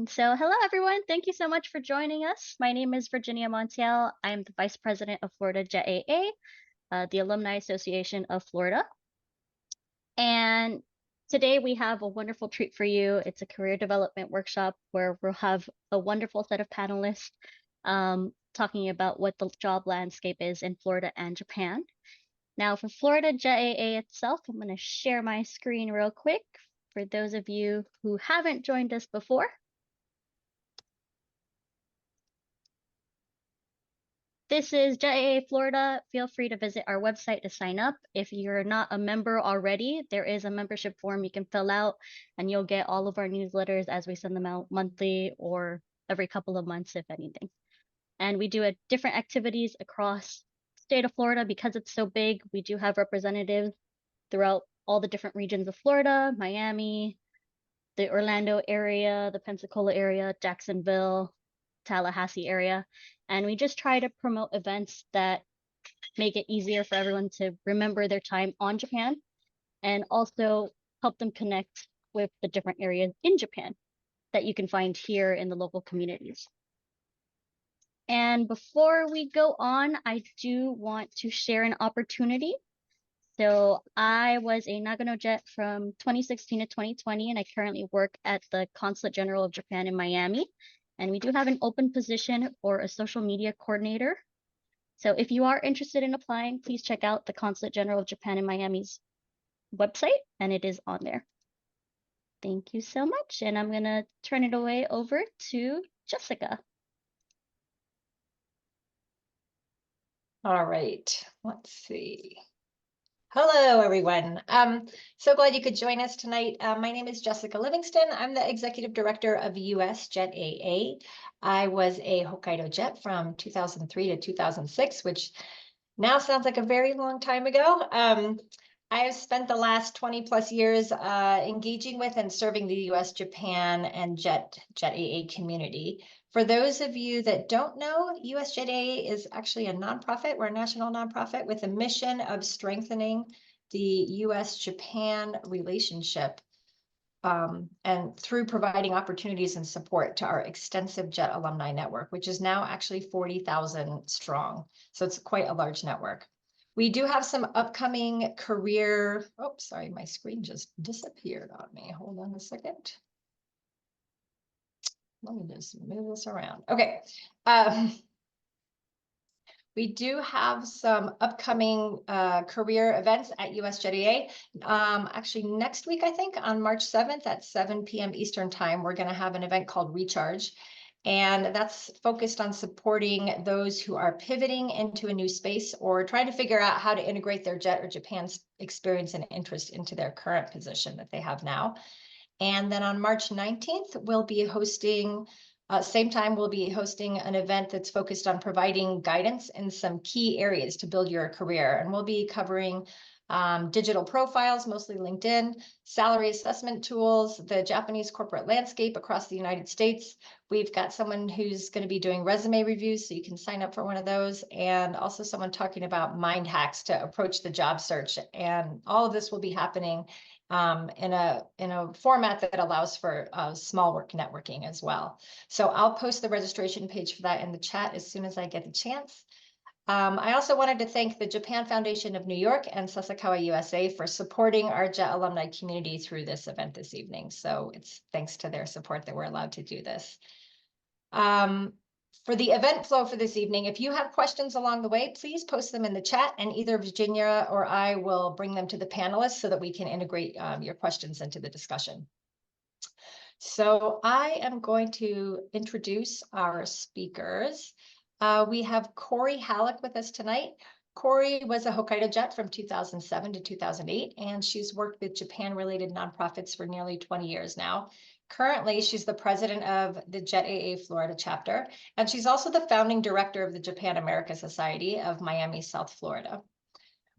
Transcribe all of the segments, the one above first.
So, hello everyone. Thank you so much for joining us. My name is Virginia Montiel. I'm the Vice President of Florida JEAA, the Alumni Association of Florida. And today we have a wonderful treat for you. It's a career development workshop where we'll have a wonderful set of panelists talking about what the job landscape is in Florida and Japan. Now, for Florida JEAA itself, I'm going to share my screen real quick for those of you who haven't joined us before. This is JEAA Florida. Feel free to visit our website to sign up. If you're not a member already, there is a membership form you can fill out, and you'll get all of our newsletters as we send them out monthly or every couple of months, if anything. And we do different activities across the state of Florida. Because it's so big, we do have representatives throughout all the different regions of Florida, Miami, the Orlando area, the Pensacola area, Jacksonville, Tallahassee area. And we just try to promote events that make it easier for everyone to remember their time on Japan and also help them connect with the different areas in Japan that you can find here in the local communities. And before we go on, I do want to share an opportunity. So I was a Nagano Jet from 2016 to 2020, and I currently work at the Consulate General of Japan in Miami. And we do have an open position for a social media coordinator. So if you are interested in applying, please check out the Consulate General of Japan in Miami's website, and it is on there. Thank you so much. And I'm going to turn it over to Jessica. All right, let's see. Hello, everyone. So glad you could join us tonight. My name is Jessica Livingston. I'm the Executive Director of USJETAA. I was a Hokkaido Jet from 2003 to 2006, which now sounds like a very long time ago. I have spent the last 20 plus years engaging with and serving the US, Japan, and JETAA community. For those of you that don't know, USJETAA is actually a nonprofit. We're a national nonprofit with a mission of strengthening the US-Japan relationship and through providing opportunities and support to our extensive JET alumni network, which is now actually 40,000 strong. So it's quite a large network. We do have some upcoming career, oops, sorry, my screen just disappeared on me. Hold on a second. Let me just move this around. Okay. We do have some upcoming career events at USJETAA. Actually, next week, I think, on March 7th at 7 p.m. Eastern Time, we're going to have an event called Recharge. And that's focused on supporting those who are pivoting into a new space or trying to figure out how to integrate their JET or Japan's experience and interest into their current position that they have now. And then on March 19th, we'll be hosting, same time, we'll be hosting an event that's focused on providing guidance in some key areas to build your career. And we'll be covering digital profiles, mostly LinkedIn, salary assessment tools, the Japanese corporate landscape across the United States. We've got someone who's going to be doing resume reviews, so you can sign up for one of those, and also someone talking about mind hacks to approach the job search. And all of this will be happening in a format that allows for small work networking as well. So I'll post the registration page for that in the chat as soon as I get the chance. I also wanted to thank the Japan Foundation of New York and Sasakawa USA for supporting our JET alumni community through this event this evening. So it's thanks to their support that we're allowed to do this. For the event flow for this evening, if you have questions along the way, please post them in the chat and either Virginia or I will bring them to the panelists so that we can integrate your questions into the discussion. So I am going to introduce our speakers. We have Corey Halleck with us tonight. Corey was a Hokkaido Jet from 2007 to 2008, and she's worked with Japan-related nonprofits for nearly 20 years now. Currently, she's the president of the JETAA Florida chapter, and she's also the founding director of the Japan America Society of Miami, South Florida.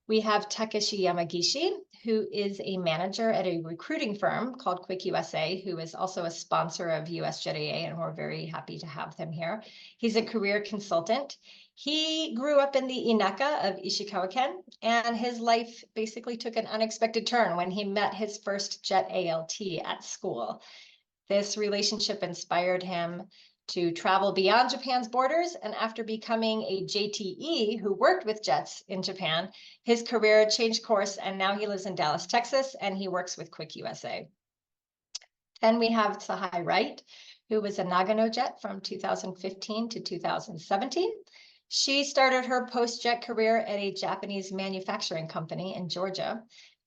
We have Takeshi Yamagishi, who is a manager at a recruiting firm called Quick USA, who is also a sponsor of USJETAA, and we're very happy to have him here. He's a career consultant. He grew up in the Inaka of Ishikawa-ken, and his life basically took an unexpected turn when he met his first JET ALT at school. This relationship inspired him to travel beyond Japan's borders, and after becoming a JTE who worked with jets in Japan, his career changed course, and now he lives in Dallas, Texas, and he works with Quick USA. Then we have Sahai Wright, who was a Nagano jet from 2015 to 2017. She started her post-jet career at a Japanese manufacturing company in Georgia.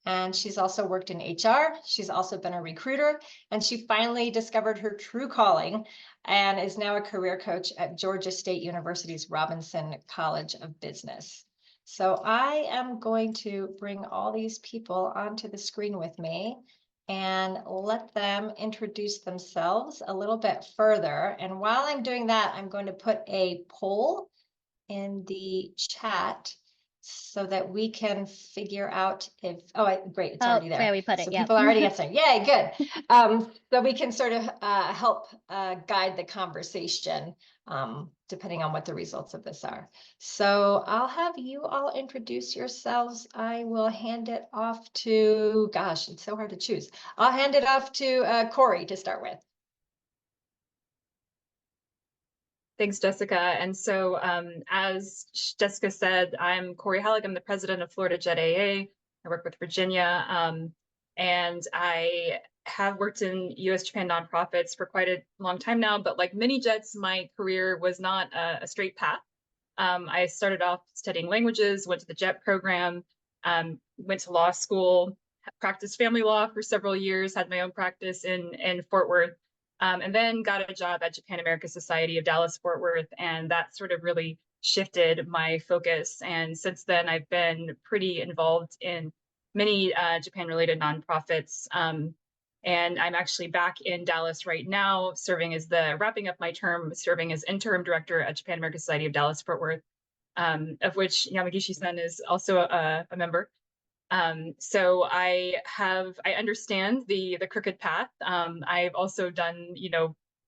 And she's also worked in HR. She's also been a recruiter. And she finally discovered her true calling and is now a career coach at Georgia State University's Robinson College of Business. So I am going to bring all these people onto the screen with me and let them introduce themselves a little bit further. And while I'm doing that, I'm going to put a poll in the chat so that we can figure out if, great, it's already there. Yeah, we put it, So yeah. people are already answering. Yay, good. So we can sort of help guide the conversation depending on what the results of this are. So I'll have you all introduce yourselves. I will hand it off to, gosh, it's so hard to choose. I'll hand it off to Corey to start with. Thanks, Jessica. And so as Jessica said, I'm Corey Halleck. I'm the president of Florida JETAA. I work with Virginia. And I have worked in US-Japan nonprofits for quite a long time now, but like many jets, my career was not a straight path. I started off studying languages, went to the JET program, went to law school, practiced family law for several years, had my own practice in Fort Worth. And then got a job at Japan America Society of Dallas Fort Worth, and that sort of really shifted my focus. And since then, I've been pretty involved in many Japan-related nonprofits. And I'm actually back in Dallas right now, wrapping up my term, serving as interim director at Japan America Society of Dallas Fort Worth, of which Yamagishi-san is also a member. So I understand the crooked path. I've also done,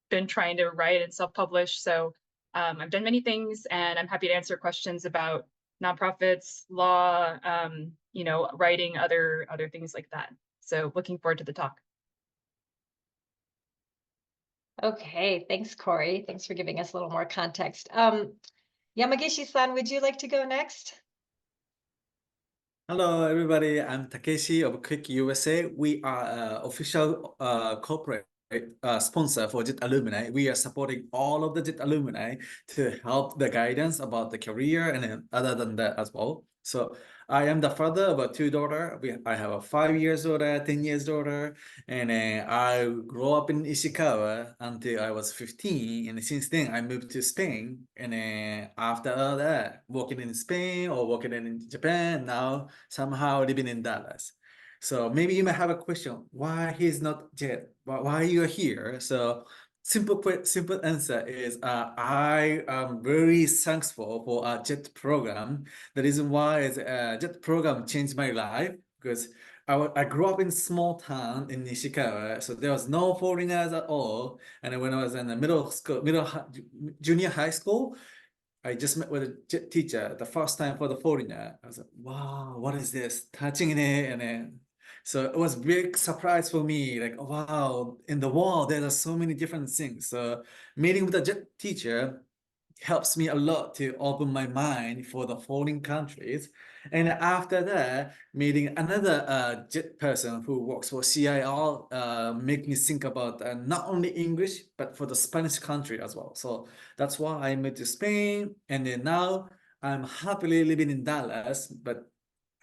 been trying to write and self-publish. So I've done many things, and I'm happy to answer questions about nonprofits, law, writing, other things like that. So looking forward to the talk. Okay, thanks, Corey. Thanks for giving us a little more context. Yamagishi-san, would you like to go next? Hello, everybody. I'm Takeshi of Quick USA. We are an official corporate sponsor for JET alumni. We are supporting all of the JET alumni to help the guidance about the career and then other than that as well. So I am the father of two daughters. I have a 5 years daughter, 10 years daughter, and I grew up in Ishikawa until I was 15. And since then, I moved to Spain. And after that, working in Spain or working in Japan, now somehow living in Dallas. So maybe you might have a question, why he's not Jet? Why you are here? So simple answer is I am very thankful for a JET program. The reason why is JET program changed my life because I grew up in small town in Ishikawa, so there was no foreigners at all. And when I was in the junior high school, I just met with a JET teacher the first time for the foreigner. I was like, wow, what is this? Touching it, and then so it was big surprise for me. Like, wow, in the world there are so many different things. So meeting with a JET teacher helps me a lot to open my mind for the foreign countries. And after that, meeting another JET person who works for CIR make me think about not only English, but for the Spanish country as well. So that's why I moved to Spain. And then now I'm happily living in Dallas. But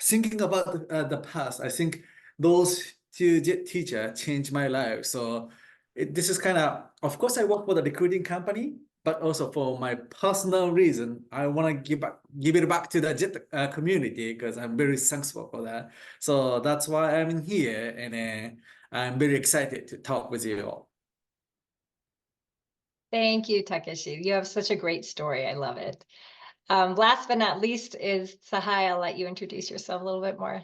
thinking about the past, I think those two JET teachers changed my life. So this is kind of course, I work for the recruiting company, but also for my personal reason, I want to give it back to the JET community because I'm very thankful for that. So that's why I'm in here, and I'm very excited to talk with you all. Thank you, Takeshi. You have such a great story. I love it. Last but not least is Sahai. I'll let you introduce yourself a little bit more.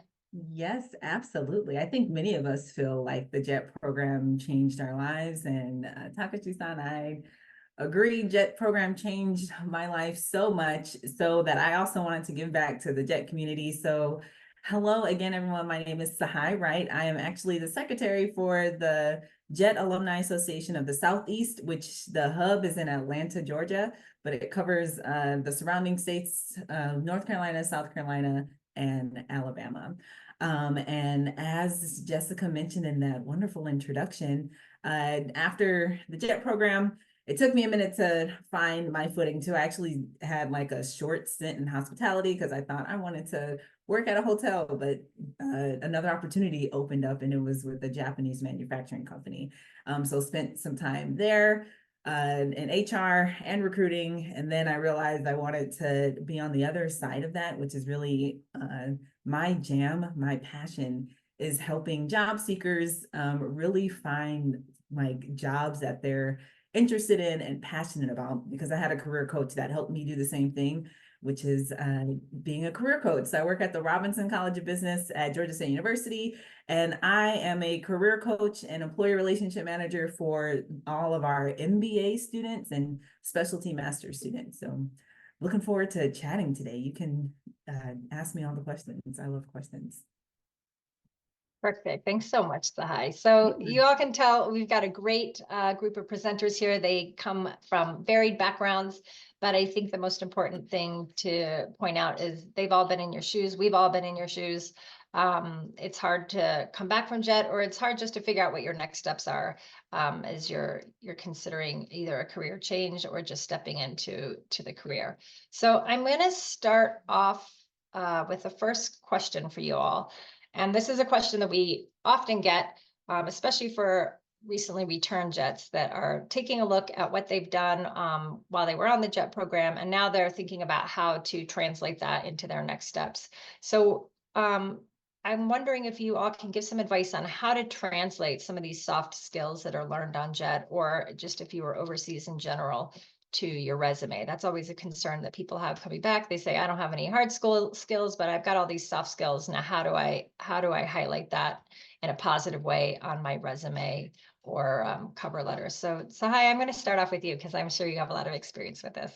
Yes, absolutely. I think many of us feel like the JET program changed our lives, and Takeshi-san, I agree. JET program changed my life so much so that I also wanted to give back to the JET community. So hello again, everyone. My name is Sahai Wright. I am actually the secretary for the Jet Alumni Association of the Southeast, which the hub is in Atlanta, Georgia, but it covers the surrounding states, North Carolina, South Carolina, and Alabama. And as Jessica mentioned in that wonderful introduction, after the JET program, it took me a minute to find my footing too. I actually had like a short stint in hospitality because I thought I wanted to work at a hotel, but another opportunity opened up and it was with a Japanese manufacturing company. So spent some time there in HR and recruiting. And then I realized I wanted to be on the other side of that, which is really my jam, my passion is helping job seekers really find like jobs that they're interested in and passionate about, because I had a career coach that helped me do the same thing, which is being a career coach. So I work at the Robinson College of Business at Georgia State University, and I am a career coach and employee relationship manager for all of our MBA students and specialty master students. So looking forward to chatting today. You can ask me all the questions. I love questions. Perfect. Thanks so much, Sahai. So you all can tell we've got a great group of presenters here. They come from varied backgrounds, but I think the most important thing to point out is they've all been in your shoes. We've all been in your shoes. It's hard to come back from JET, or it's hard just to figure out what your next steps are as you're considering either a career change or just stepping into the career. So I'm going to start off with the first question for you all. And this is a question that we often get, especially for recently returned JETs that are taking a look at what they've done while they were on the JET program, and now they're thinking about how to translate that into their next steps. So I'm wondering if you all can give some advice on how to translate some of these soft skills that are learned on JET, or just if you were overseas in general, to your resume. That's always a concern that people have coming back. They say, I don't have any hard skills, but I've got all these soft skills. Now, how do I highlight that in a positive way on my resume or cover letter? So Sahai, I'm going to start off with you because I'm sure you have a lot of experience with this.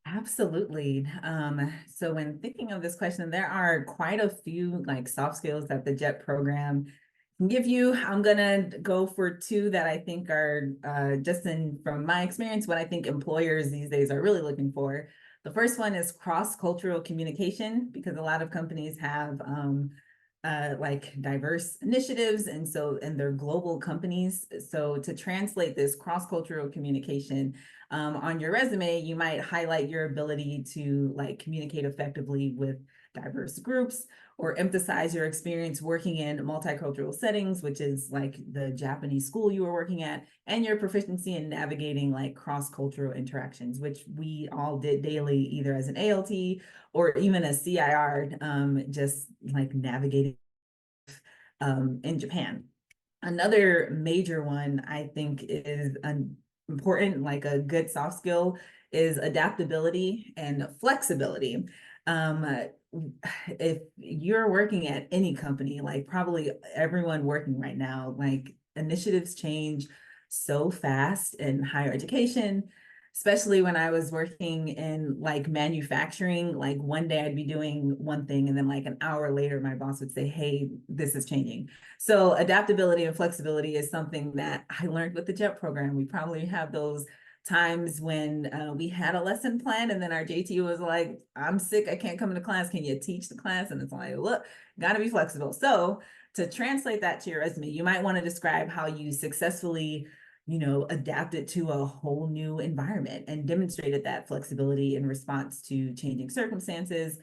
Absolutely. So when thinking of this question, there are quite a few like soft skills that the JET program can give you. I'm gonna go for two that I think are from my experience, what I think employers these days are really looking for. The first one is cross-cultural communication, because a lot of companies have like diverse initiatives, and they're global companies. So to translate this cross-cultural communication on your resume, you might highlight your ability to like communicate effectively with diverse groups, or emphasize your experience working in multicultural settings, which is like the Japanese school you were working at, and your proficiency in navigating like cross-cultural interactions, which we all did daily, either as an ALT or even a CIR, just like navigating in Japan. Another major one I think is important, like a good soft skill, is adaptability and flexibility. If you're working at any company, like probably everyone working right now, like initiatives change so fast in higher education, especially when I was working in like manufacturing. Like one day I'd be doing one thing, and then like an hour later, my boss would say, hey, this is changing. So adaptability and flexibility is something that I learned with the JET program. We probably have those times when we had a lesson plan, and then our JT was like, I'm sick, I can't come into class, can you teach the class? And it's like, look, gotta be flexible. So to translate that to your resume, you might want to describe how you successfully adapted to a whole new environment and demonstrated that flexibility in response to changing circumstances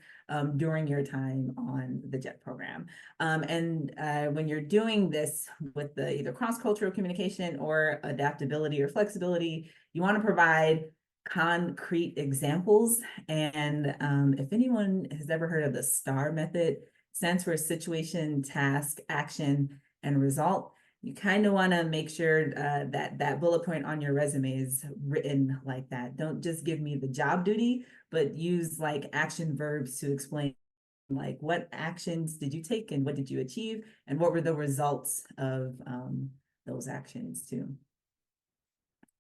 during your time on the JET program. When you're doing this with the either cross-cultural communication or adaptability or flexibility, you want to provide concrete examples. And if anyone has ever heard of the STAR method, stands for situation, task, action, and result. You kind of want to make sure that bullet point on your resume is written like that. Don't just give me the job duty, but use like action verbs to explain like what actions did you take and what did you achieve and what were the results of those actions too.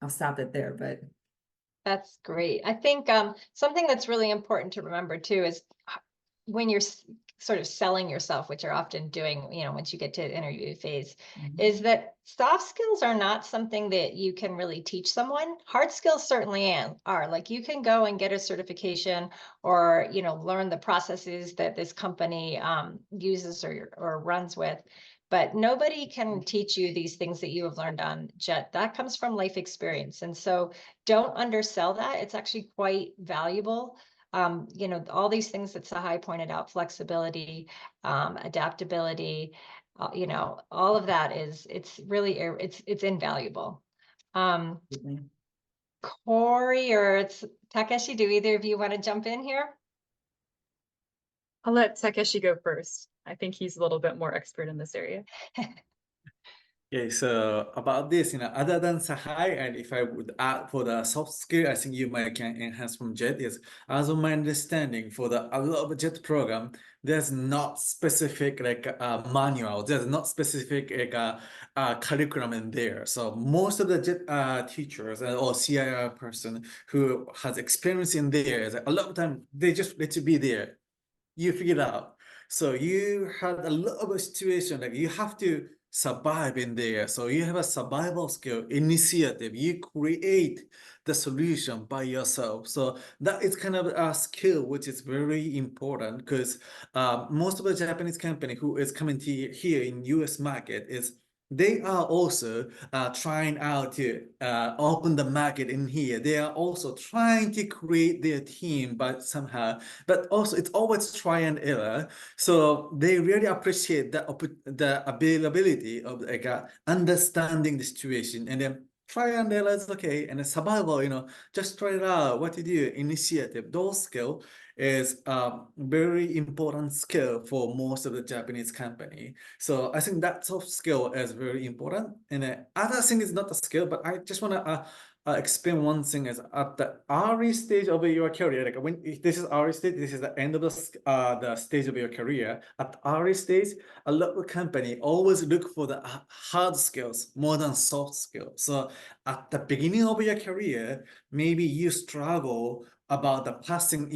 I'll stop it there, but. That's great. I think something that's really important to remember too is when you're sort of selling yourself, which you're often doing, once you get to interview phase, Mhm. is that soft skills are not something that you can really teach someone. Hard skills certainly are. Like you can go and get a certification or, learn the processes that this company uses or runs with. But nobody can teach you these things that you have learned on JET. That comes from life experience. And so don't undersell that. It's actually quite valuable. All these things that Sahai pointed out, flexibility, adaptability, all of that it's really, it's invaluable. Absolutely. Corey or Takeshi, do either of you want to jump in here? I'll let Takeshi go first. I think he's a little bit more expert in this area. Okay, so about this, other than Sahai, and if I would add for the soft skill, I think you might can enhance from JET is, as of my understanding, for a lot of JET program, there's not specific like manual, there's not specific like curriculum in there. So most of the JET teachers or CIR person who has experience in there, is a lot of time they just let you be there. You figure it out. So you had a lot of a situation like you have to survive in there. So you have a survival skill, initiative. You create the solution by yourself. So that is kind of a skill which is very important because most of the Japanese company who is coming to here in US market is they are also trying out to open the market in here. They are also trying to create their team, but somehow, but also it's always try and error. So they really appreciate the availability of like understanding the situation and then try and error is okay. And then survival, just try it out. What you do, initiative, those skills is a very important skill for most of the Japanese company. So I think that soft skill is very important. And other thing is not a skill, but I just want to explain one thing is at the early stage of your career, like when this is early stage, this is the end of the stage of your career. At early stage, a lot of company always look for the hard skills more than soft skills. So at the beginning of your career, maybe you struggle about the passing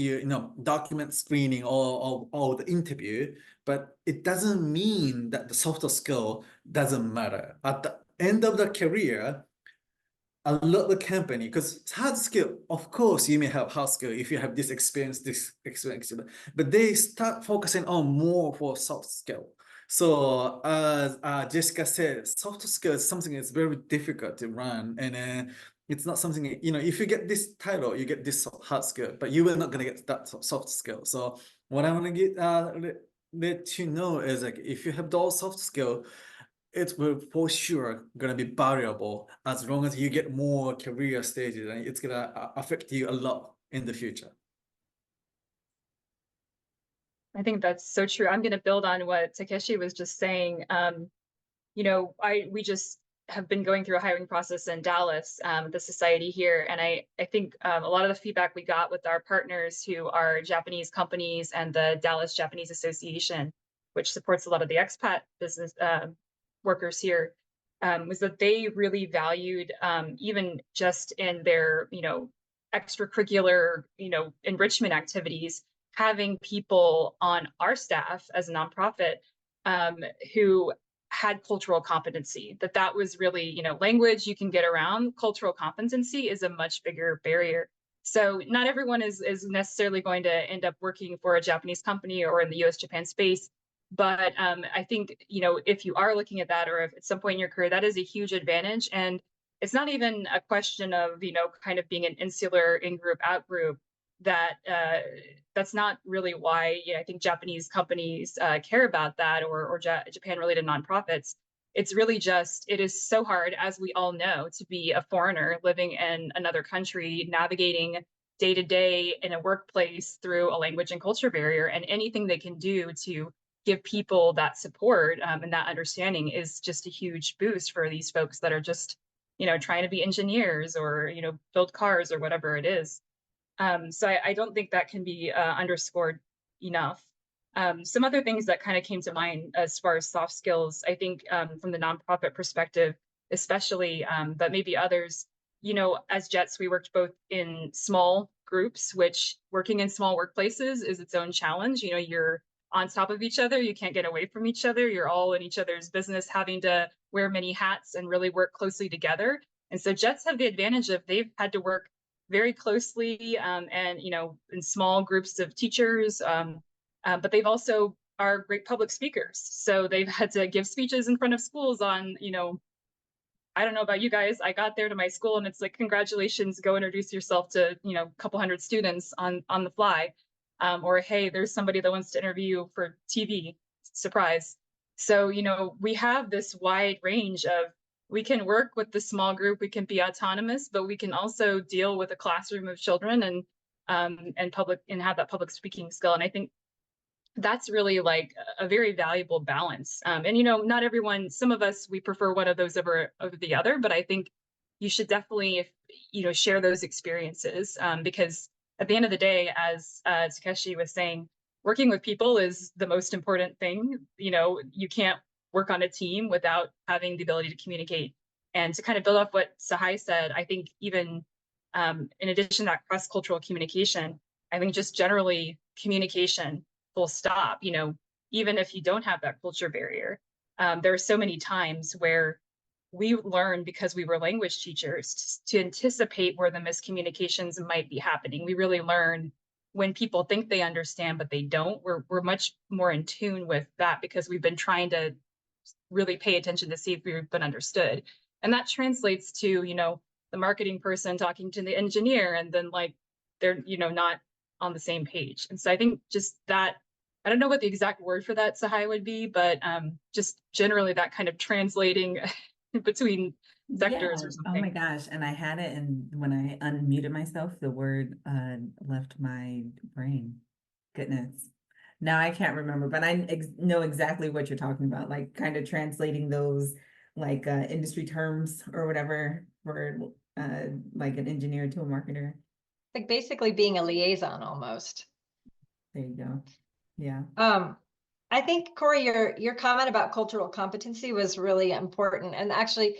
document screening or the interview, but it doesn't mean that the soft skill doesn't matter. At the end of the career, a lot of company, because hard skill, of course, you may have hard skill if you have this experience, but they start focusing on more for soft skill. So as Jessica said, soft skill is something that's very difficult to run, and it's not something, if you get this title, you get this hard skill, but you will not gonna get that soft skill. So what I want to get let you know is like if you have those soft skill, it will for sure gonna be valuable as long as you get more career stages, and it's gonna affect you a lot in the future. I think that's so true. I'm going to build on what Takeshi was just saying. We just have been going through a hiring process in Dallas, the society here, and I think a lot of the feedback we got with our partners who are Japanese companies and the Dallas Japanese Association, which supports a lot of the expat business workers here, was that they really valued even just in their extracurricular enrichment activities, having people on our staff as a nonprofit who had cultural competency, that was really, language you can get around. Cultural competency is a much bigger barrier. So not everyone is necessarily going to end up working for a Japanese company or in the US-Japan space. But I think, if you are looking at that, or if at some point in your career, that is a huge advantage. And it's not even a question of, kind of being an insular in-group, out-group. That's not really why I think Japanese companies care about that, or Japan-related nonprofits. It's really just, it is so hard, as we all know, to be a foreigner living in another country, navigating day to day in a workplace through a language and culture barrier, and anything they can do to give people that support and that understanding is just a huge boost for these folks that are just, trying to be engineers or, build cars or whatever it is. So I don't think that can be underscored enough. Some other things that kind of came to mind as far as soft skills, I think from the nonprofit perspective, especially, but maybe others, as JETS, we worked both in small groups, which working in small workplaces is its own challenge. You're on top of each other. You can't get away from each other. You're all in each other's business, having to wear many hats and really work closely together. And so JETs have the advantage of they've had to work very closely and, you know, in small groups of teachers, but they've also are great public speakers. So they've had to give speeches in front of schools on, you know, I don't know about you guys. I got there to my school and it's like, congratulations, go introduce yourself to, you know, a couple hundred students on the fly. Or, hey, there's somebody that wants to interview you for TV, surprise. So, you know, we have this wide range of, we can work with the small group, we can be autonomous, but we can also deal with a classroom of children and have that public speaking skill. And I think that's really like a very valuable balance. And, you know, not everyone, some of us, we prefer one of those over the other, but I think you should definitely, you know, share those experiences because at the end of the day, as Takeshi was saying, working with people is the most important thing. You know, you can't work on a team without having the ability to communicate. And to kind of build off what Sahai said, I think even in addition to that cross-cultural communication, I think just generally communication, full stop, you know, even if you don't have that culture barrier, there are so many times where we learn because we were language teachers to anticipate where the miscommunications might be happening. We really learn when people think they understand, but they don't. We're much more in tune with that because we've been trying to really pay attention to see if we've been understood. And that translates to, you know, the marketing person talking to the engineer and then like they're, you know, not on the same page. And so I think just that, I don't know what the exact word for that, Sahai, would be, but just generally that kind of translating between sectors or something. Oh my gosh. And I had it, and when I unmuted myself, the word left my brain. Goodness. Now I can't remember, but I know exactly what you're talking about, like kind of translating those like industry terms or whatever for like an engineer to a marketer. Like basically being a liaison almost. There you go. Yeah. I think, Corey, your comment about cultural competency was really important. And actually,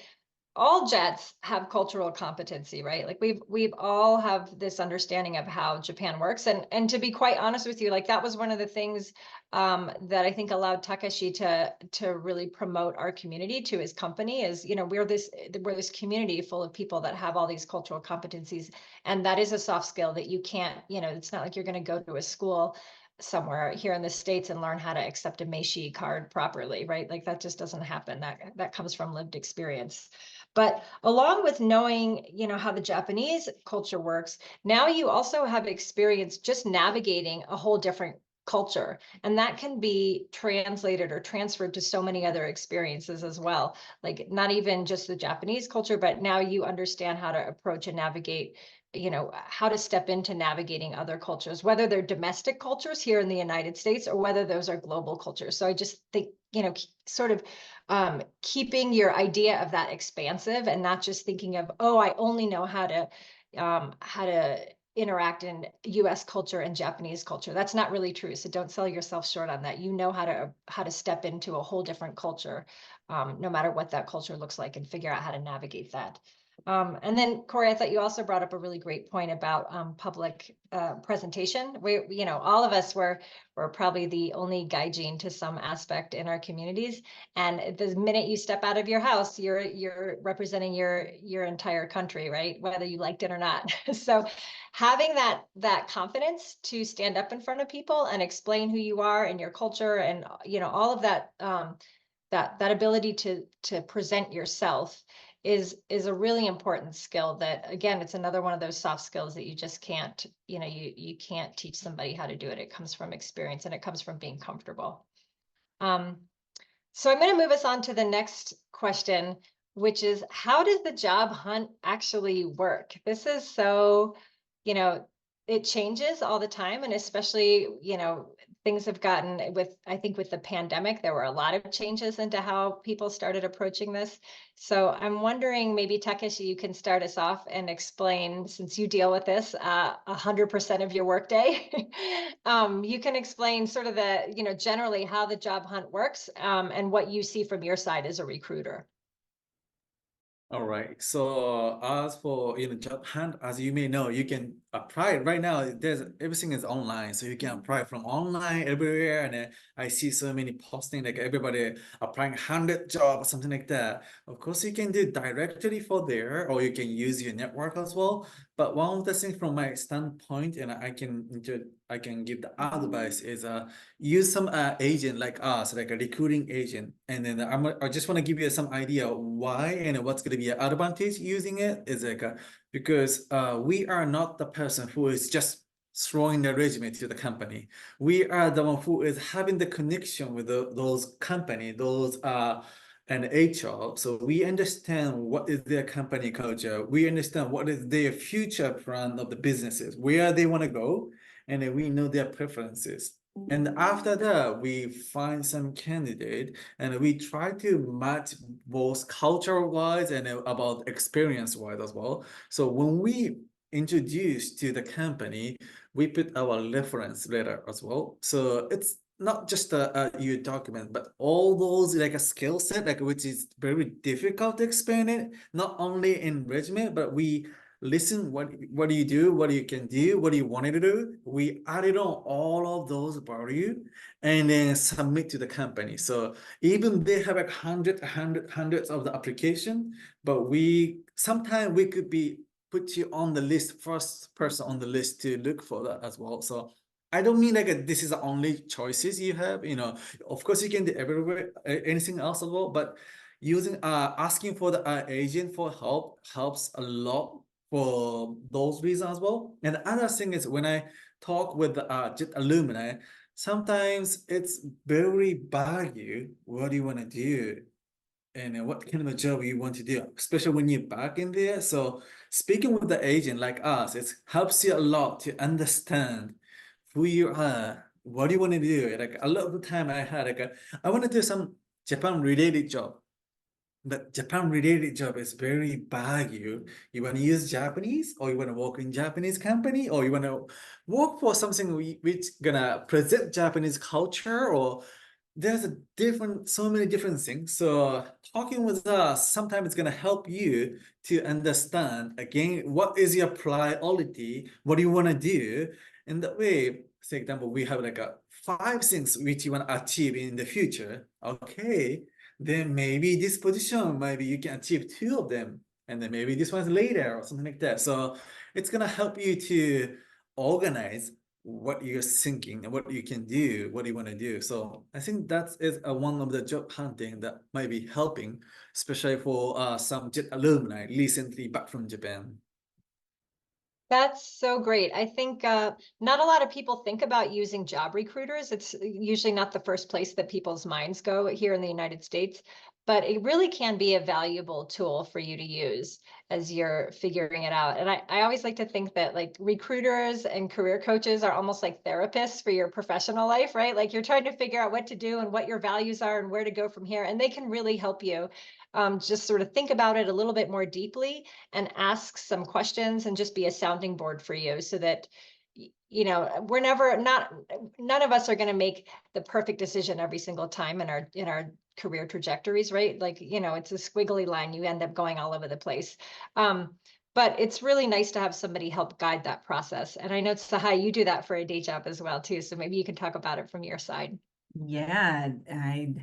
all JETs have cultural competency, right? Like we've all have this understanding of how Japan works. And to be quite honest with you, like that was one of the things that I think allowed Takeshi to really promote our community to his company is, you know, we're this community full of people that have all these cultural competencies. And that is a soft skill that you can't, you know, it's not like you're going to go to a school somewhere here in the States and learn how to accept a Meiji card properly, right? Like that just doesn't happen. That comes from lived experience. But along with knowing, you know, how the Japanese culture works, now you also have experience just navigating a whole different culture. And that can be translated or transferred to so many other experiences as well. Like not even just the Japanese culture, but now you understand how to approach and navigate, you know, how to step into navigating other cultures, whether they're domestic cultures here in the United States or whether those are global cultures. So I just think, you know, sort of keeping your idea of that expansive and not just thinking of, oh, I only know how to interact in US culture and Japanese culture. That's not really true. So don't sell yourself short on that. You know how to step into a whole different culture, no matter what that culture looks like, and figure out how to navigate that. And then Corey, I thought you also brought up a really great point about public presentation. You know, all of us were probably the only gaijin to some aspect in our communities. And the minute you step out of your house, you're representing your entire country, right? Whether you liked it or not. So having that confidence to stand up in front of people and explain who you are and your culture and, you know, all of that, that ability to present yourself is a really important skill that, again, it's another one of those soft skills that you just can't, you know, you can't teach somebody how to do it. It comes from experience and it comes from being comfortable. So I'm going to move us on to the next question, which is, how does the job hunt actually work? This is so, you know, it changes all the time. And especially, you know, things have gotten I think with the pandemic, there were a lot of changes into how people started approaching this. So I'm wondering, maybe Takeshi, you can start us off and explain, since you deal with this 100% of your workday, you can explain sort of the, you know, generally how the job hunt works and what you see from your side as a recruiter. All right. So as for job hunt, as you may know, you can apply right now. There's everything is online, so you can apply from online everywhere. And I see so many posting like everybody applying 100 jobs, something like that. Of course, you can do directly for there, or you can use your network as well. But one of the things from my standpoint, and I can give the advice is use some agent like us, like a recruiting agent, and then I just want to give you some idea why and what's going to be an advantage using it is like because we are not the person who is just throwing the resume to the company. We are the one who is having the connection with those company, those and HR. So we understand what is their company culture. We understand what is their future plan of the businesses, where they want to go, and then we know their preferences. And after that, we find some candidate and we try to match both culture-wise and about experience-wise as well. So when we introduce to the company, we put our reference letter as well. So it's not just your document, but all those like a skill set, like which is very difficult to explain it, not only in resume, but we listen what do you do, what you can do, what do you want to do. We added on all of those value and then submit to the company. So even they have like hundreds of the application, but we sometimes we could be put you on the list, first person on the list to look for that as well. So I don't mean like this is the only choices you have, of course you can do everywhere, anything else as well, but using asking for the agent for help helps a lot for those reasons as well. And the other thing is when I talk with the JET alumni, sometimes it's very vague. What do you want to do? And what kind of a job you want to do, especially when you're back in there. So speaking with the agent like us, it helps you a lot to understand who you are, what do you want to do. Like a lot of the time I had like I want to do some Japan related job. But Japan related job is very vague. You want to use Japanese, or you want to work in Japanese company, or you want to work for something which gonna present Japanese culture, or there's so many different things. So talking with us sometimes it's gonna help you to understand again what is your priority, what do you want to do, and that way, for example, we have like a 5 things which you want to achieve in the future. Okay, then maybe this position, maybe you can achieve 2 of them, and then maybe this one's later or something like that. So it's gonna help you to organize what you're thinking and what you can do, what you want to do. So I think that is one of the job hunting that might be helping, especially for some JET alumni recently back from Japan. That's so great. I think not a lot of people think about using job recruiters. It's usually not the first place that people's minds go here in the United States, but it really can be a valuable tool for you to use as you're figuring it out. And I always like to think that like recruiters and career coaches are almost like therapists for your professional life, right? Like you're trying to figure out what to do and what your values are and where to go from here. And they can really help you just sort of think about it a little bit more deeply and ask some questions and just be a sounding board for you so that we're none of us are going to make the perfect decision every single time in our career trajectories, right? Like, it's a squiggly line. You end up going all over the place. But it's really nice to have somebody help guide that process. And I know, Sahai, you do that for a day job as well, too. So maybe you can talk about it from your side. Yeah,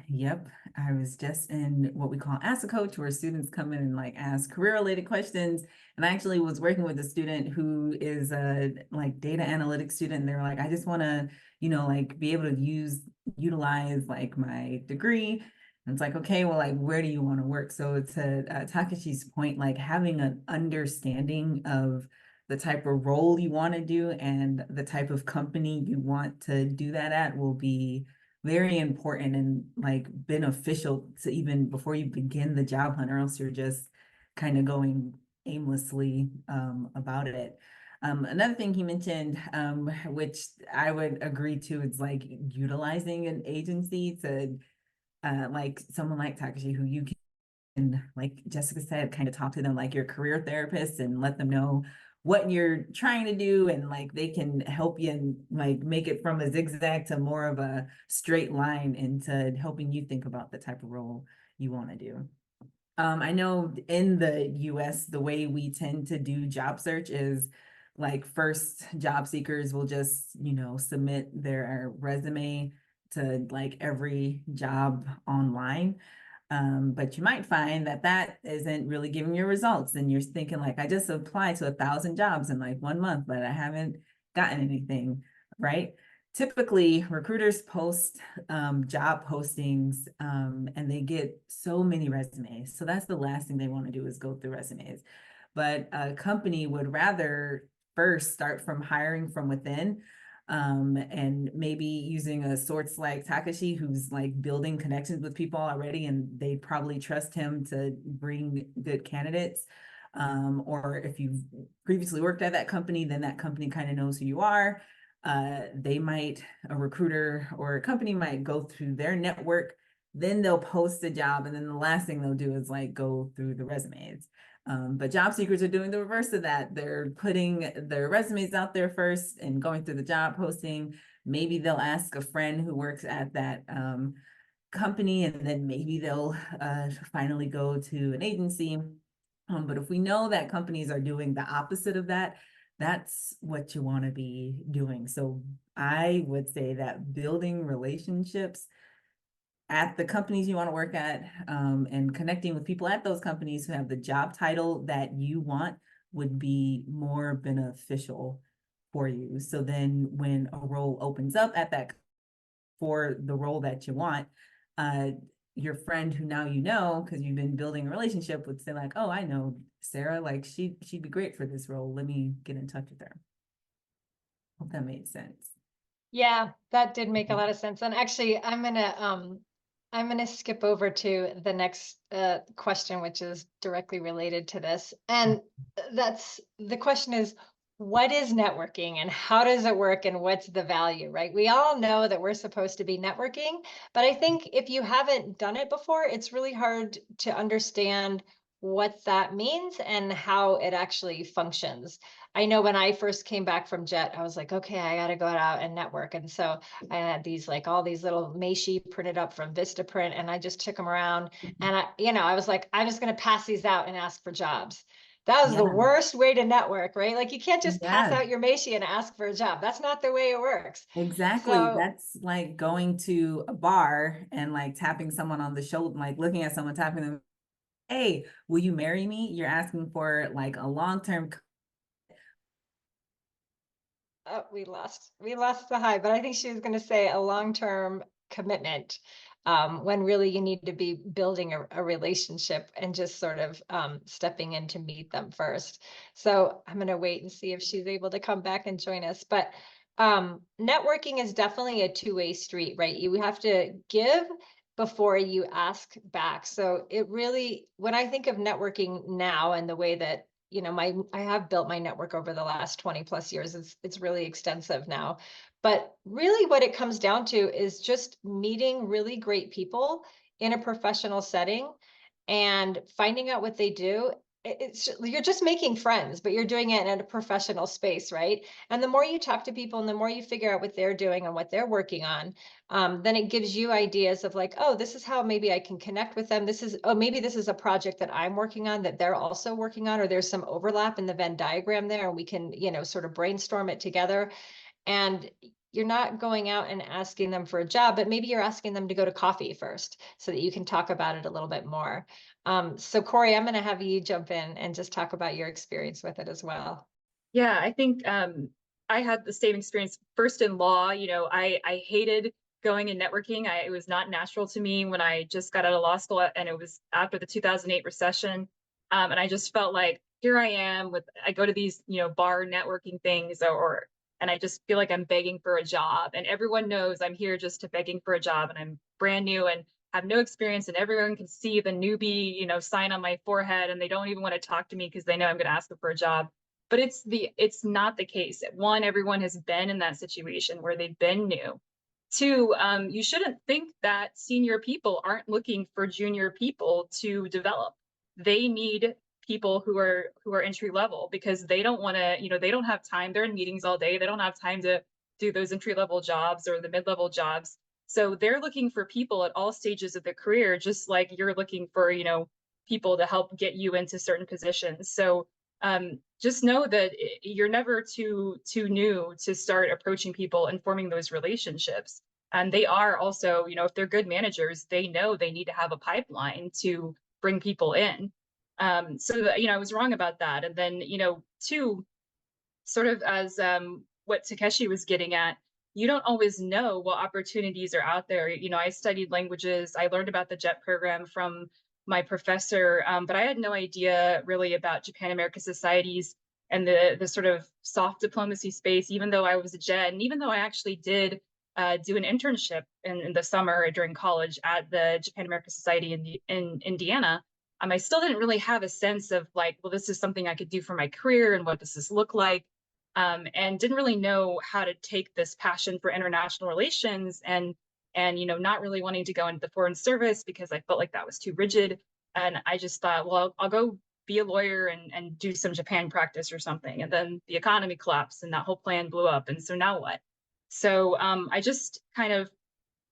yep. I was just in what we call Ask a Coach, where students come in and like ask career-related questions. And I actually was working with a student who is a like data analytics student. They're like, I just want to, like be able to utilize like my degree. And it's like, okay, well, like, where do you want to work? So to Takeshi's point, like having an understanding of the type of role you want to do and the type of company you want to do that at will be very important and like beneficial to even before you begin the job hunt, or else you're just kind of going aimlessly about it. Another thing he mentioned, which I would agree to, is like utilizing an agency to like someone like Takeshi, who you can, like Jessica said, kind of talk to them like your career therapist and let them know what you're trying to do, and like they can help you and like make it from a zigzag to more of a straight line into helping you think about the type of role you want to do. I know in the US, the way we tend to do job search is like first job seekers will just, submit their resume to like every job online. But you might find that that isn't really giving you results. And you're thinking like, I just applied to 1,000 jobs in like 1 month, but I haven't gotten anything, right? Typically, recruiters post job postings and they get so many resumes. So that's the last thing they want to do is go through resumes. But a company would rather first start from hiring from within and maybe using a source like Takashi, who's like building connections with people already, and they probably trust him to bring good candidates. Or if you've previously worked at that company, then that company kind of knows who you are. A recruiter or a company might go through their network, then they'll post a job, and then the last thing they'll do is like go through the resumes. But job seekers are doing the reverse of that. They're putting their resumes out there first and going through the job posting. Maybe they'll ask a friend who works at that company, and then maybe they'll finally go to an agency. But if we know that companies are doing the opposite of that, that's what you want to be doing. So I would say that building relationships at the companies you want to work at and connecting with people at those companies who have the job title that you want would be more beneficial for you. So then when a role opens up at that for the role that you want, your friend who now because you've been building a relationship would say like, oh, I know Sarah, like she'd be great for this role. Let me get in touch with her. Hope that made sense. Yeah, that did make a lot of sense. And actually, I'm gonna skip over to the next question, which is directly related to this. And the question is, what is networking and how does it work and what's the value, right? We all know that we're supposed to be networking, but I think if you haven't done it before, it's really hard to understand what that means and how it actually functions. I know when I first came back from JET, I was like, okay, I got to go out and network. And so I had these like all these little Meishi printed up from Vistaprint, and I just took them around. And I was like, I'm just going to pass these out and ask for jobs. That was the worst way to network, right? Like you can't just pass out your Meishi and ask for a job. That's not the way it works. Exactly. So, that's like going to a bar and like tapping someone on the shoulder, like looking at someone, tapping them, hey, will you marry me? You're asking for like a long-term. oh, we lost the high, but I think she was going to say a long-term commitment when really you need to be building a relationship and just sort of stepping in to meet them first. So I'm going to wait and see if she's able to come back and join us. But networking is definitely a two-way street, right? You have to give before you ask back. So it really, when I think of networking now and the way that I have built my network over the last 20 plus years. It's really extensive now. But really what it comes down to is just meeting really great people in a professional setting and finding out what they do. You're just making friends, but you're doing it in a professional space, right? And the more you talk to people and the more you figure out what they're doing and what they're working on, then it gives you ideas of like, oh, this is how maybe I can connect with them. Maybe this is a project that I'm working on that they're also working on, or there's some overlap in the Venn diagram there, and we can, sort of brainstorm it together. And you're not going out and asking them for a job, but maybe you're asking them to go to coffee first so that you can talk about it a little bit more. So Corey, I'm going to have you jump in and just talk about your experience with it as well. Yeah, I think I had the same experience first in law. I hated going and networking. It was not natural to me when I just got out of law school, and it was after the 2008 recession. And I just felt like here I am I go to these, bar networking things and I just feel like I'm begging for a job, and everyone knows I'm here just to begging for a job, and I'm brand new and have no experience, and everyone can see the newbie, sign on my forehead, and they don't even want to talk to me because they know I'm going to ask them for a job. But it's not the case. One, everyone has been in that situation where they've been new. Two, you shouldn't think that senior people aren't looking for junior people to develop. They need people who are entry level because they don't want to, they don't have time. They're in meetings all day. They don't have time to do those entry level jobs or the mid-level jobs. So they're looking for people at all stages of their career, just like you're looking for, people to help get you into certain positions. So just know that you're never too new to start approaching people and forming those relationships. And they are also, you know, if they're good managers, they know they need to have a pipeline to bring people in. So that, you know, I was wrong about that. And then, you know, two, sort of as what Takeshi was getting at, you don't always know what opportunities are out there. You know, I studied languages. I learned about the JET program from my professor, but I had no idea really about Japan America societies and the sort of soft diplomacy space, even though I was a JET, and even though I actually did do an internship in the summer during college at the Japan America Society in Indiana. I still didn't really have a sense of like, well, this is something I could do for my career and what does this look like? And didn't really know how to take this passion for international relations and you know, not really wanting to go into the foreign service because I felt like that was too rigid. And I just thought, well, I'll go be a lawyer and do some Japan practice or something. And then the economy collapsed and that whole plan blew up. And so now what? So I just kind of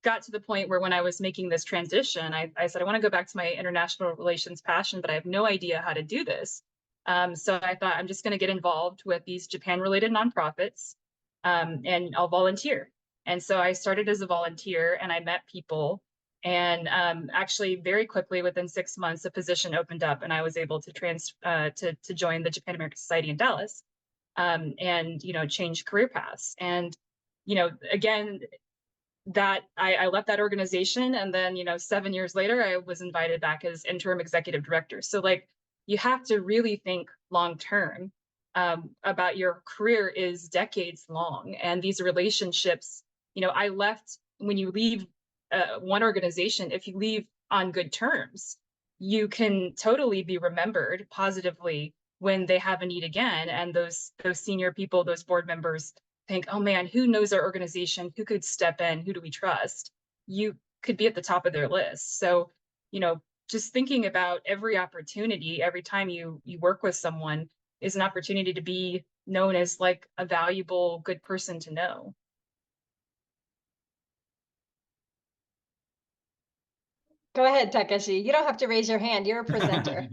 got to the point where when I was making this transition, I said, I want to go back to my international relations passion, but I have no idea how to do this. So I thought I'm just going to get involved with these Japan-related nonprofits, and I'll volunteer. And so I started as a volunteer, and I met people. And actually, very quickly, within 6 months, a position opened up, and I was able to join the Japan America Society in Dallas, and you know, change career paths. And you know, again, that I left that organization, and then you know, 7 years later, I was invited back as interim executive director. So like, you have to really think long term about your career is decades long, and these relationships. You know, I left when you leave one organization, if you leave on good terms, you can totally be remembered positively when they have a need again, and those senior people, those board members think, oh man, who knows our organization? Who could step in? Who do we trust? You could be at the top of their list. So, you know, just thinking about every opportunity, every time you work with someone is an opportunity to be known as like a valuable, good person to know. Go ahead, Takeshi. You don't have to raise your hand. You're a presenter.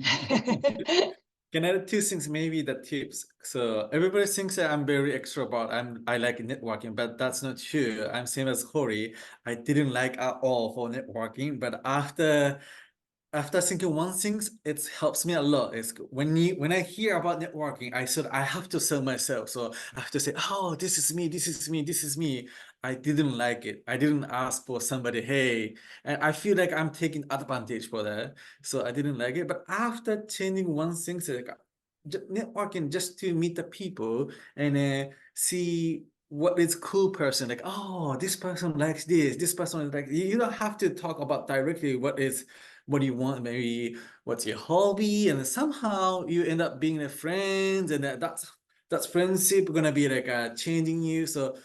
Can I add two things, maybe the tips? So everybody thinks that I'm very extrovert. I like networking, but that's not true. I'm same as Corey. I didn't like at all for networking, but after thinking one thing, it helps me a lot. Is when I hear about networking, I said I have to sell myself. So I have to say, oh, this is me, this is me, this is me. I didn't like it. I didn't ask for somebody, hey, and I feel like I'm taking advantage for that. So I didn't like it. But after changing one thing, so like networking just to meet the people and see what is cool person, like, oh, this person likes this person is like, you don't have to talk about directly what you want, maybe what's your hobby, and somehow you end up being a friend, and that's friendship gonna be like changing you. So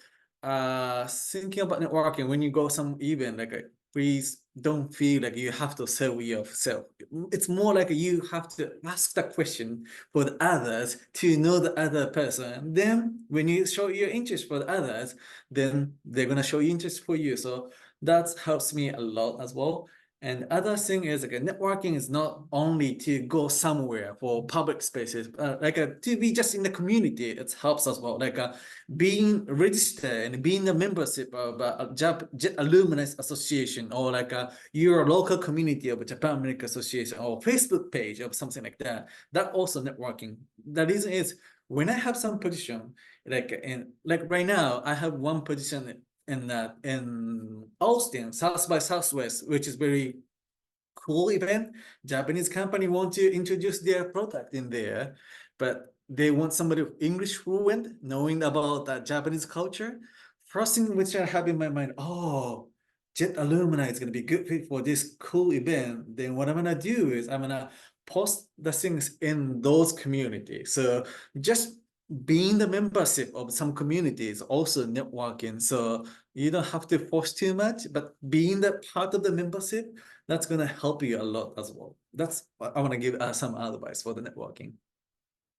thinking about networking when you go some event, like please don't feel like you have to sell yourself. It's more like you have to ask the question for the others to know the other person. Then when you show your interest for the others, then they're gonna show you interest for you. So that helps me a lot as well. And other thing is like networking is not only to go somewhere for public spaces, to be just in the community. It helps as well. Like being registered and being a membership of JET Alumni Association, or like your local community of Japan America Association, or Facebook page or something like that. That also networking. The reason is when I have some position, like right now, I have one position in Austin, South by Southwest, which is very cool event. Japanese company want to introduce their product in there, but they want somebody English fluent, knowing about Japanese culture. First thing which I have in my mind, oh, JET alumni is gonna be good fit for this cool event. Then what I'm gonna do is I'm gonna post the things in those communities. So just being the membership of some communities, also networking. So you don't have to force too much, but being the part of the membership, that's going to help you a lot as well. That's I want to give some advice for the networking.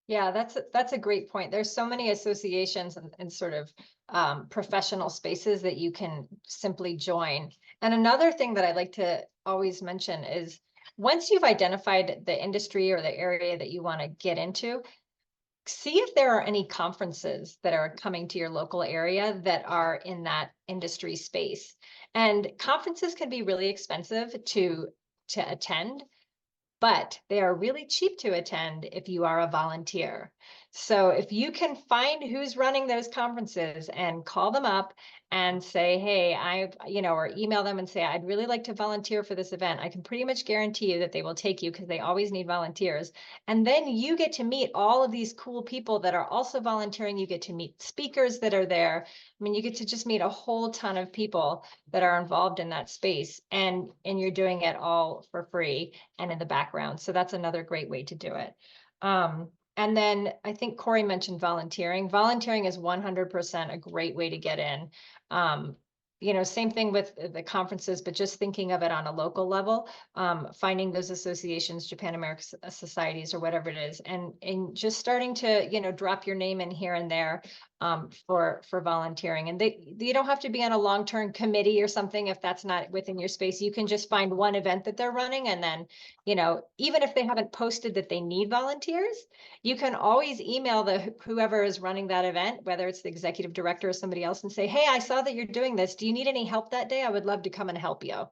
Yeah, that's a great point. There's so many associations and sort of professional spaces that you can simply join. And another thing that I like to always mention is once you've identified the industry or the area that you want to get into, see if there are any conferences that are coming to your local area that are in that industry space. And conferences can be really expensive to attend, but they are really cheap to attend if you are a volunteer. So if you can find who's running those conferences and call them up and say, hey, or email them and say, I'd really like to volunteer for this event, I can pretty much guarantee you that they will take you because they always need volunteers. And then you get to meet all of these cool people that are also volunteering. You get to meet speakers that are there. I mean, you get to just meet a whole ton of people that are involved in that space, and you're doing it all for free and in the background. So that's another great way to do it. And then I think Corey mentioned volunteering. Volunteering is 100% a great way to get in. Same thing with the conferences, but just thinking of it on a local level, finding those associations, Japan American societies or whatever it is, and just starting to, drop your name in here and there for volunteering. And you don't have to be on a long-term committee or something if that's not within your space. You can just find one event that they're running, and then, even if they haven't posted that they need volunteers, you can always email whoever is running that event, whether it's the executive director or somebody else, and say, hey, I saw that you're doing this. Do you need any help that day? I would love to come and help you.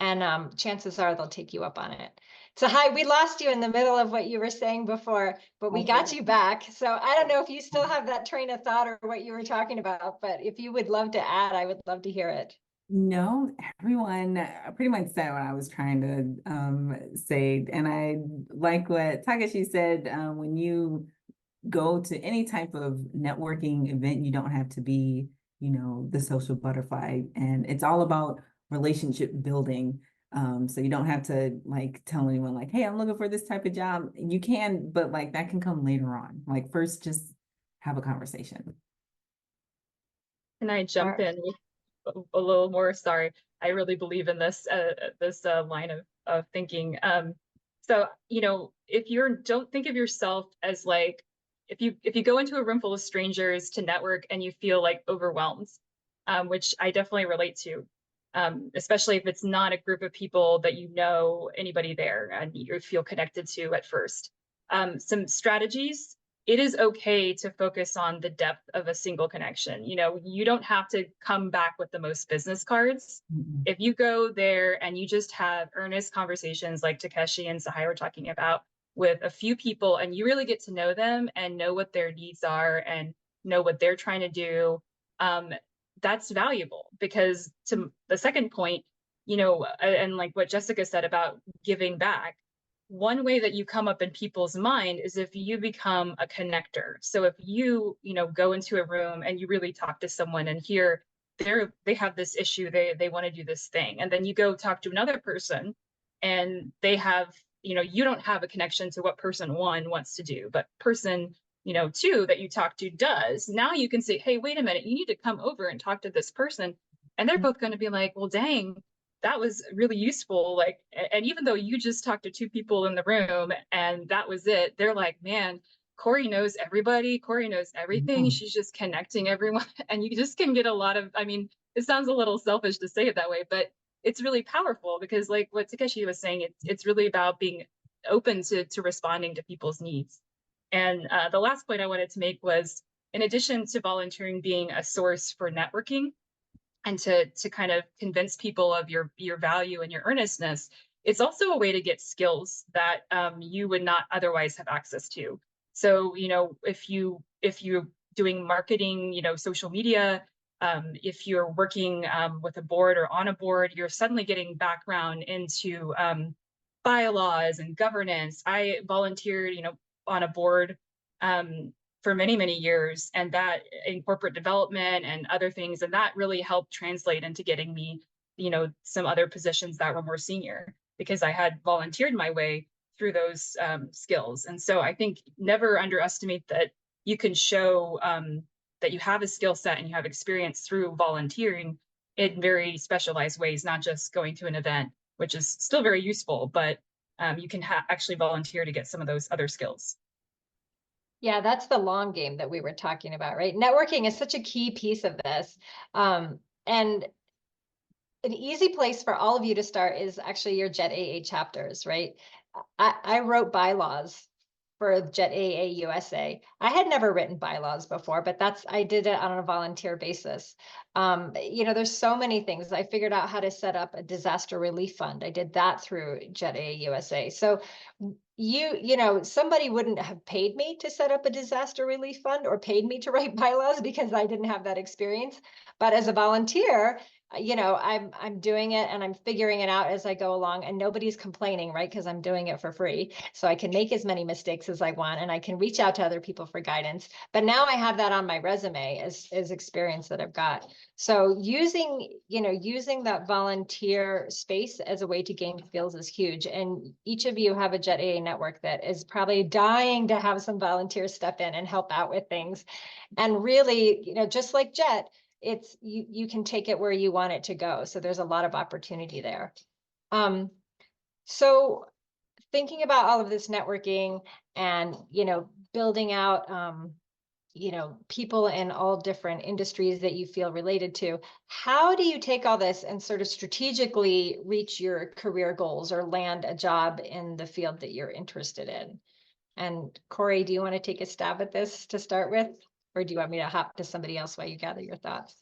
And chances are they'll take you up on it. So hi, we lost you in the middle of what you were saying before, but we got you back. So I don't know if you still have that train of thought or what you were talking about, but if you would love to add, I would love to hear it. No, everyone pretty much said what I was trying to say. And I like what Takeshi said, when you go to any type of networking event, you don't have to be, the social butterfly. And it's all about relationship building. So you don't have to like tell anyone like, hey, I'm looking for this type of job. You can, but like that can come later on. Like first, just have a conversation. Can I jump in with a little more? Sorry, I really believe in this line of thinking. So if don't think of yourself as like, if you go into a room full of strangers to network and you feel like overwhelmed, which I definitely relate to, especially if it's not a group of people that anybody there and you feel connected to at first. Some strategies. It is okay to focus on the depth of a single connection. You don't have to come back with the most business cards. Mm-hmm. If you go there and you just have earnest conversations like Takeshi and Sahai were talking about with a few people, and you really get to know them and know what their needs are and know what they're trying to do, that's valuable. Because to the second point, and like what Jessica said about giving back, one way that you come up in people's mind is if you become a connector. So if you, go into a room and you really talk to someone and hear they have this issue, they want to do this thing, and then you go talk to another person and they have, you don't have a connection to what person one wants to do, but person, two that you talk to does. Now you can say, hey, wait a minute, you need to come over and talk to this person. And they're both going to be like, well, dang, that was really useful. Like, and even though you just talked to two people in the room and that was it, they're like, man, Corey knows everybody. Corey knows everything. Mm-hmm. She's just connecting everyone. And you just can get a lot of, it sounds a little selfish to say it that way, but it's really powerful because like what Takeshi was saying, it's really about being open to responding to people's needs. And the last point I wanted to make was, in addition to volunteering being a source for networking, and to kind of convince people of your value and your earnestness, it's also a way to get skills that you would not otherwise have access to. So, if you're doing marketing, social media, if you're working with a board or on a board, you're suddenly getting background into bylaws and governance. I volunteered, on a board for many, many years, and that in corporate development and other things, and that really helped translate into getting me, some other positions that were more senior because I had volunteered my way through those skills. And so I think never underestimate that you can show that you have a skill set and you have experience through volunteering in very specialized ways, not just going to an event, which is still very useful, but you can actually volunteer to get some of those other skills. Yeah, that's the long game that we were talking about, right? Networking is such a key piece of this. And an easy place for all of you to start is actually your JETAA chapters, right? I wrote bylaws for JETAA USA. I had never written bylaws before, but I did it on a volunteer basis. You know, there's so many things. I figured out how to set up a disaster relief fund. I did that through JETAA USA. So you know, somebody wouldn't have paid me to set up a disaster relief fund or paid me to write bylaws because I didn't have that experience. But as a volunteer, you know, I'm doing it and I'm figuring it out as I go along, and nobody's complaining, right? Because I'm doing it for free. So I can make as many mistakes as I want, and I can reach out to other people for guidance. But now I have that on my resume as experience that I've got. So using that volunteer space as a way to gain skills is huge. And each of you have a JETAA network that is probably dying to have some volunteers step in and help out with things. And really, you know, just like Jet, it's you can take it where you want it to go. So there's a lot of opportunity there. So thinking about all of this networking and, you know, building out, you know, people in all different industries that you feel related to, how do you take all this and sort of strategically reach your career goals or land a job in the field that you're interested in? And Corey, do you want to take a stab at this to start with? Or do you want me to hop to somebody else while you gather your thoughts?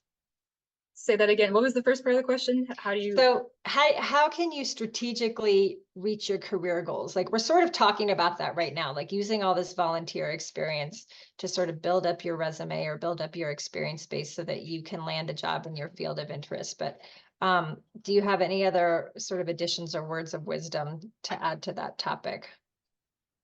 Say that again. What was the first part of the question? How do you? So how can you strategically reach your career goals? Like we're sort of talking about that right now, like using all this volunteer experience to sort of build up your resume or build up your experience base so that you can land a job in your field of interest. But do you have any other sort of additions or words of wisdom to add to that topic?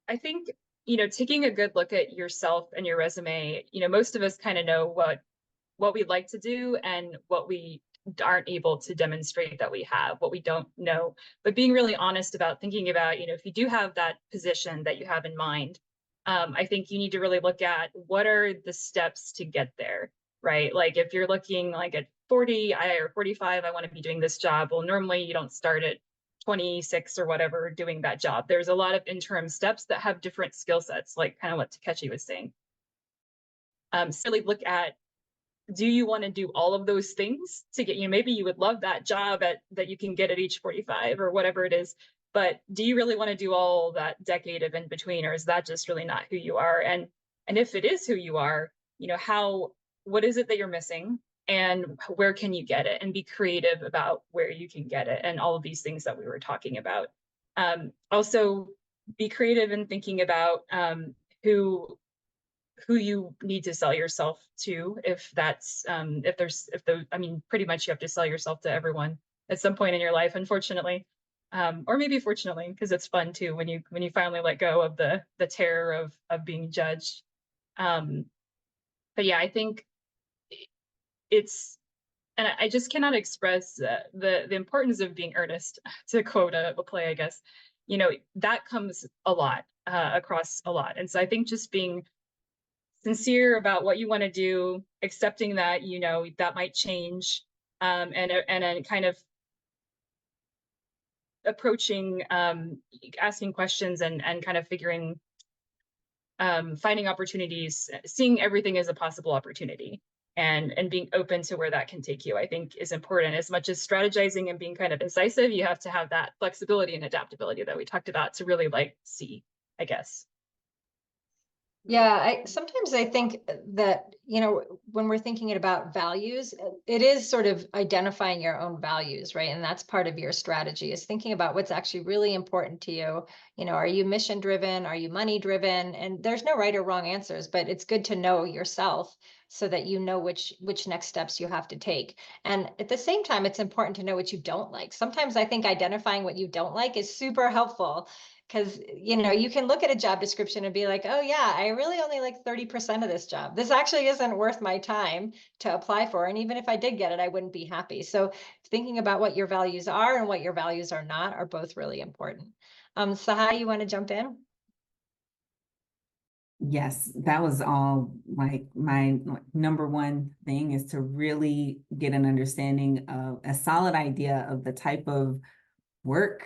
I think, you know, taking a good look at yourself and your resume, you know, most of us kind of know what we'd like to do and what we aren't able to demonstrate that we have, what we don't know, but being really honest about thinking about, you know, if you do have that position that you have in mind, I think you need to really look at what are the steps to get there, right? Like if you're looking like at 40 or 45, I want to be doing this job. Well, normally you don't start at 26 or whatever doing that job. There's a lot of interim steps that have different skill sets, like kind of what Takeshi was saying. So really look at, do you want to do all of those things to get, you know, maybe you would love that job that you can get at age 45 or whatever it is, but do you really want to do all that decade of in between, or is that just really not who you are? And if it is who you are, you know, what is it that you're missing and where can you get it, and be creative about where you can get it, and all of these things that we were talking about. Also be creative in thinking about who you need to sell yourself to, if that's I mean, pretty much you have to sell yourself to everyone at some point in your life, unfortunately, or maybe fortunately, because it's fun too when you finally let go of the terror of being judged. But yeah, I think it's, and I just cannot express the importance of being earnest, to quote a play, I guess. You know, that comes a lot across a lot, and so I think just being sincere about what you want to do, accepting that, you know, that might change, and kind of approaching, asking questions and kind of figuring, finding opportunities, seeing everything as a possible opportunity, and being open to where that can take you, I think is important. As much as strategizing and being kind of incisive, you have to have that flexibility and adaptability that we talked about to really like see, I guess. Yeah, sometimes I think that, you know, when we're thinking about values, it is sort of identifying your own values, right? And that's part of your strategy, is thinking about what's actually really important to you. You know, are you mission driven? Are you money driven? And there's no right or wrong answers, but it's good to know yourself so that you know which next steps you have to take. And at the same time, it's important to know what you don't like. Sometimes I think identifying what you don't like is super helpful. Because, you know, you can look at a job description and be like, oh yeah, I really only like 30% of this job. This actually isn't worth my time to apply for. And even if I did get it, I wouldn't be happy. So thinking about what your values are and what your values are not are both really important. Sahai, you want to jump in? Yes, that was all like my number one thing, is to really get an understanding of a solid idea of the type of work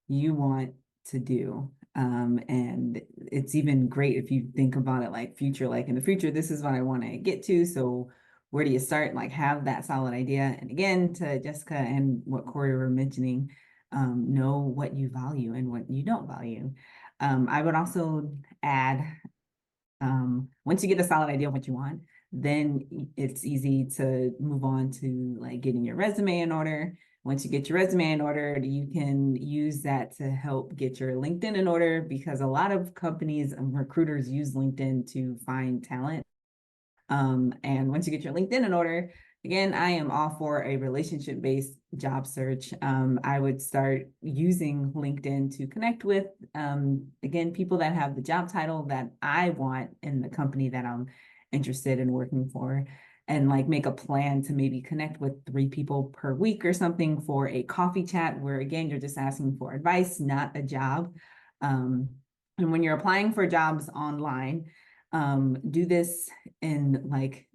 you want to do. And it's even great if you think about it like future, like in the future, this is what I want to get to. So where do you start? Like have that solid idea. And again, to Jessica and what Corey were mentioning, know what you value and what you don't value. I would also add, once you get a solid idea of what you want, then it's easy to move on to like getting your resume in order. Once you get your resume in order, you can use that to help get your LinkedIn in order, because a lot of companies and recruiters use LinkedIn to find talent. And once you get your LinkedIn in order, again, I am all for a relationship-based job search. I would start using LinkedIn to connect with, again, people that have the job title that I want in the company that I'm interested in working for, and like make a plan to maybe connect with 3 people per week or something for a coffee chat where, again, you're just asking for advice, not a job. And when you're applying for jobs online, do this in like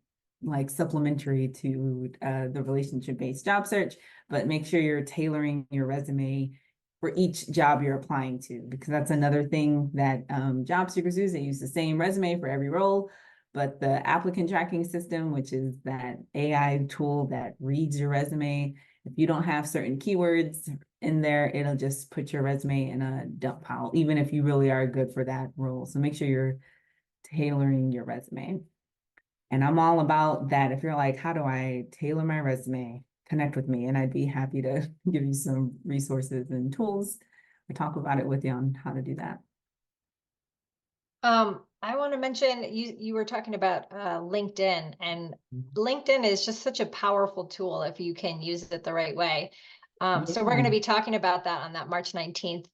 supplementary to the relationship-based job search, but make sure you're tailoring your resume for each job you're applying to, because that's another thing that job seekers use. They use the same resume for every role, but the applicant tracking system, which is that AI tool that reads your resume, if you don't have certain keywords in there, it'll just put your resume in a dump pile, even if you really are good for that role. So make sure you're tailoring your resume. And I'm all about that. If you're like, how do I tailor my resume? Connect with me and I'd be happy to give you some resources and tools or talk about it with you on how to do that. I want to mention you were talking about LinkedIn, and LinkedIn is just such a powerful tool if you can use it the right way. So we're going to be talking about that on that March 19th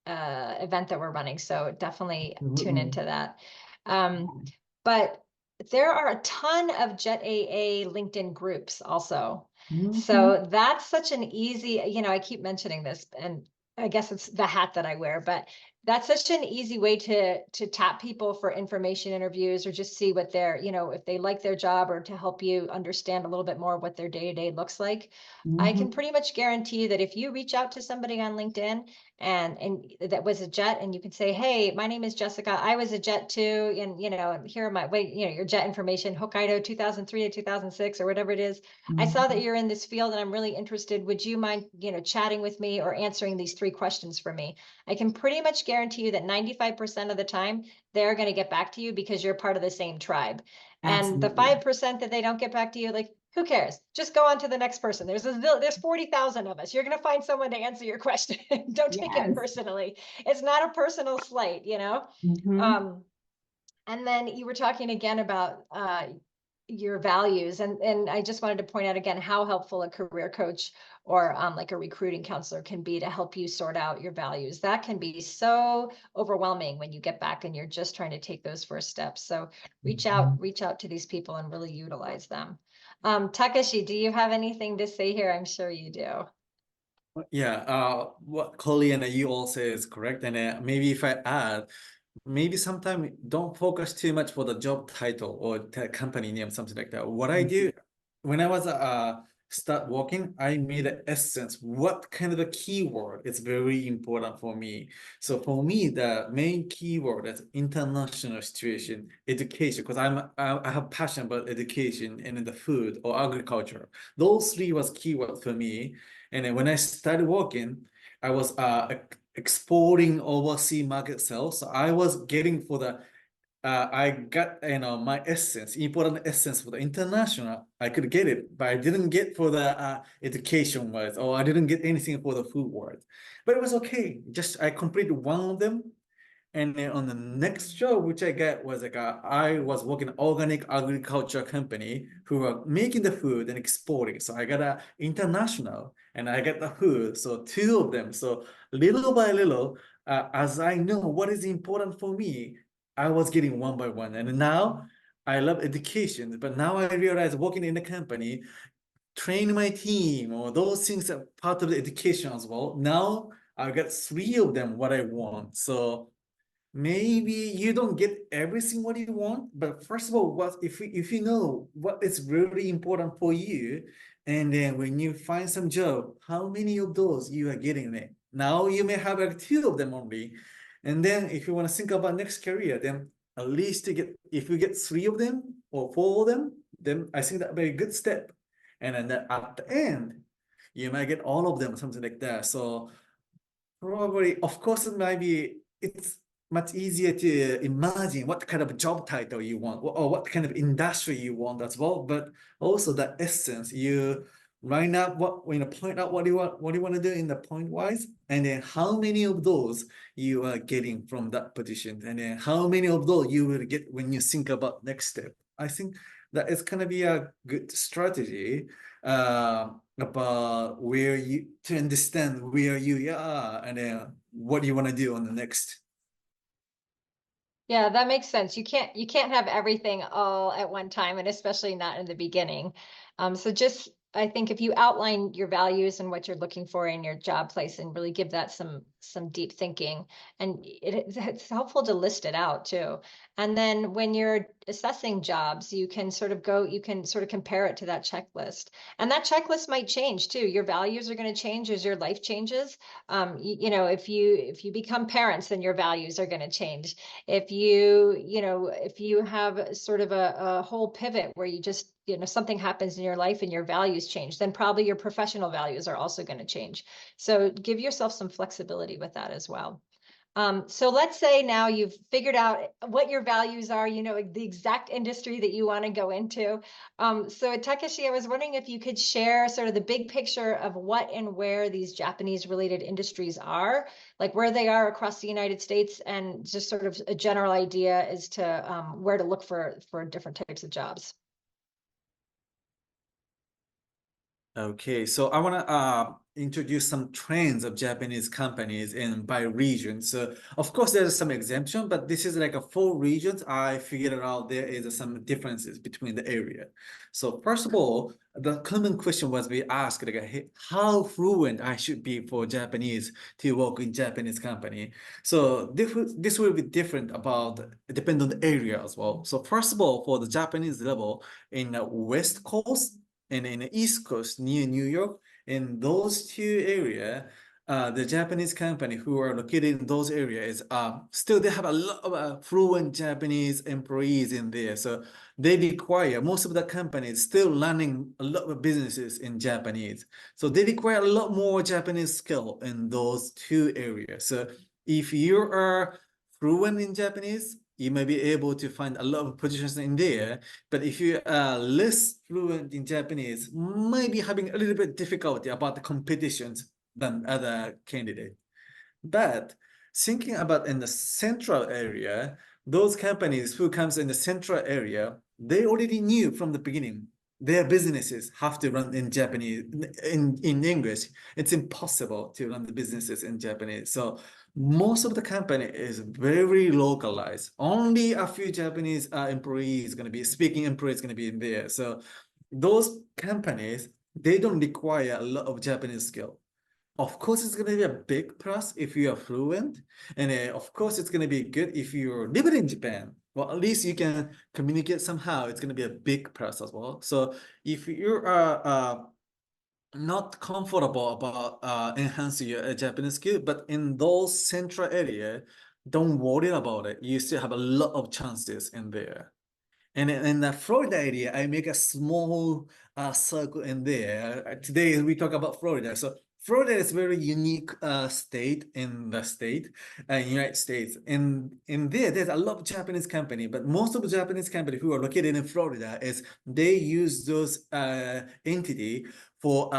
event that we're running. So definitely tune into that. But there are a ton of JETAA LinkedIn groups also. So that's such an easy, I keep mentioning this, and I guess it's the hat that I wear, but that's such an easy way to tap people for information interviews, or just see what they're, if they like their job, or to help you understand a little bit more what their day-to-day looks like. I can pretty much guarantee that if you reach out to somebody on LinkedIn and that was a JET, and you can say, hey, my name is Jessica, I was a JET too, and here are my your JET information, Hokkaido 2003 to 2006 or whatever it is. I saw that you're in this field and I'm really interested. Would you mind chatting with me or answering these 3 questions for me? I can pretty much guarantee you that 95% of the time they're going to get back to you, because you're part of the same tribe. Absolutely. And the 5% that they don't get back to you, like, who cares? Just go on to the next person. There's 40,000 of us. You're going to find someone to answer your question. Don't take it personally. It's not a personal slight, And then you were talking again about your values, and I just wanted to point out again how helpful a career coach or like a recruiting counselor can be to help you sort out your values. That can be so overwhelming when you get back and you're just trying to take those first steps. So reach out to these people and really utilize them. Takashi, do you have anything to say here? I'm sure you do. Yeah, what Coley and you all say is correct. And maybe if I add, maybe sometimes don't focus too much for the job title or the company name, something like that. What I do when I was start working, I made an essence. What kind of a keyword is very important for me. So for me, the main keyword is international situation, education, because I have passion about education and the food or agriculture. Those 3 was keyword for me. And then when I started working, I was exporting overseas market sales. So I was getting for the I got my essence, important essence for the international. I could get it, but I didn't get for the education words, or I didn't get anything for the food words. But it was okay. Just I completed one of them. And then on the next job, which I got was like I was working organic agriculture company who were making the food and exporting. So I got a international and I got the food. So 2 of them. So little by little, as I know what is important for me, I was getting one by one. And now I love education, but now I realize working in the company, train my team, or those things are part of the education as well. Now I got 3 of them what I want. So maybe you don't get everything what you want, but first of all, what if you know what is really important for you, and then when you find some job, how many of those you are getting it? Now you may have like 2 of them only, and then if you want to think about next career, then at least if you get 3 of them or 4 of them, then I think that very good step. And then at the end, you might get all of them, something like that. So probably, of course, it might be, it's much easier to imagine what kind of job title you want or what kind of industry you want as well. But also the essence, you line up point out what you want to do in the point wise, and then how many of those you are getting from that position, and then how many of those you will get when you think about next step. I think that is gonna be a good strategy about where you to understand where you are and what you want to do on the next. Yeah, that makes sense. You can't have everything all at one time, and especially not in the beginning. So just I think if you outline your values and what you're looking for in your job place and really give that some deep thinking, and it's helpful to list it out too. And then when you're assessing jobs, you can sort of compare it to that checklist. And that checklist might change too. Your values are going to change as your life changes. You know, if you become parents, then your values are going to change. If you have sort of a whole pivot where you just, something happens in your life and your values change, then probably your professional values are also going to change. So give yourself some flexibility with that as well. So let's say now you've figured out what your values are, the exact industry that you want to go into. So Takeshi, I was wondering if you could share sort of the big picture of what and where these Japanese related industries are, like where they are across the United States, and just sort of a general idea as to where to look for different types of jobs. Okay, so I want to introduce some trends of Japanese companies in by region. So of course there's some exemption, but this is like a 4 regions. I figured out there is some differences between the area. So first of all, the common question was we asked like, hey, how fluent I should be for Japanese to work in Japanese company. So this will be different depend on the area as well. So first of all, for the Japanese level in the West Coast and in the East Coast near New York, in those 2 areas, the Japanese company who are located in those areas still they have a lot of fluent Japanese employees in there. So they require most of the companies still running a lot of businesses in Japanese. So they require a lot more Japanese skill in those 2 areas. So if you are fluent in Japanese, you may be able to find a lot of positions in there. But if you are less fluent in Japanese, might be having a little bit difficulty about the competitions than other candidates. But thinking about in the central area, those companies who comes in the central area, they already knew from the beginning their businesses have to run in Japanese, in English. It's impossible to run the businesses in Japanese. So most of the company is very localized. Only a few Japanese employees going to be speaking employees going to be in there. So those companies, they don't require a lot of Japanese skill. Of course, it's going to be a big plus if you are fluent. And of course, it's going to be good if you're living in Japan. Well, at least you can communicate somehow. It's going to be a big plus as well. So if you are not comfortable about enhancing your Japanese skill, but in those central area, don't worry about it. You still have a lot of chances in there. And in the Florida area, I make a small circle in there. Today we talk about Florida. So Florida is a very unique state in the United States. And in there, there's a lot of Japanese company, but most of the Japanese company who are located in Florida they use those entity for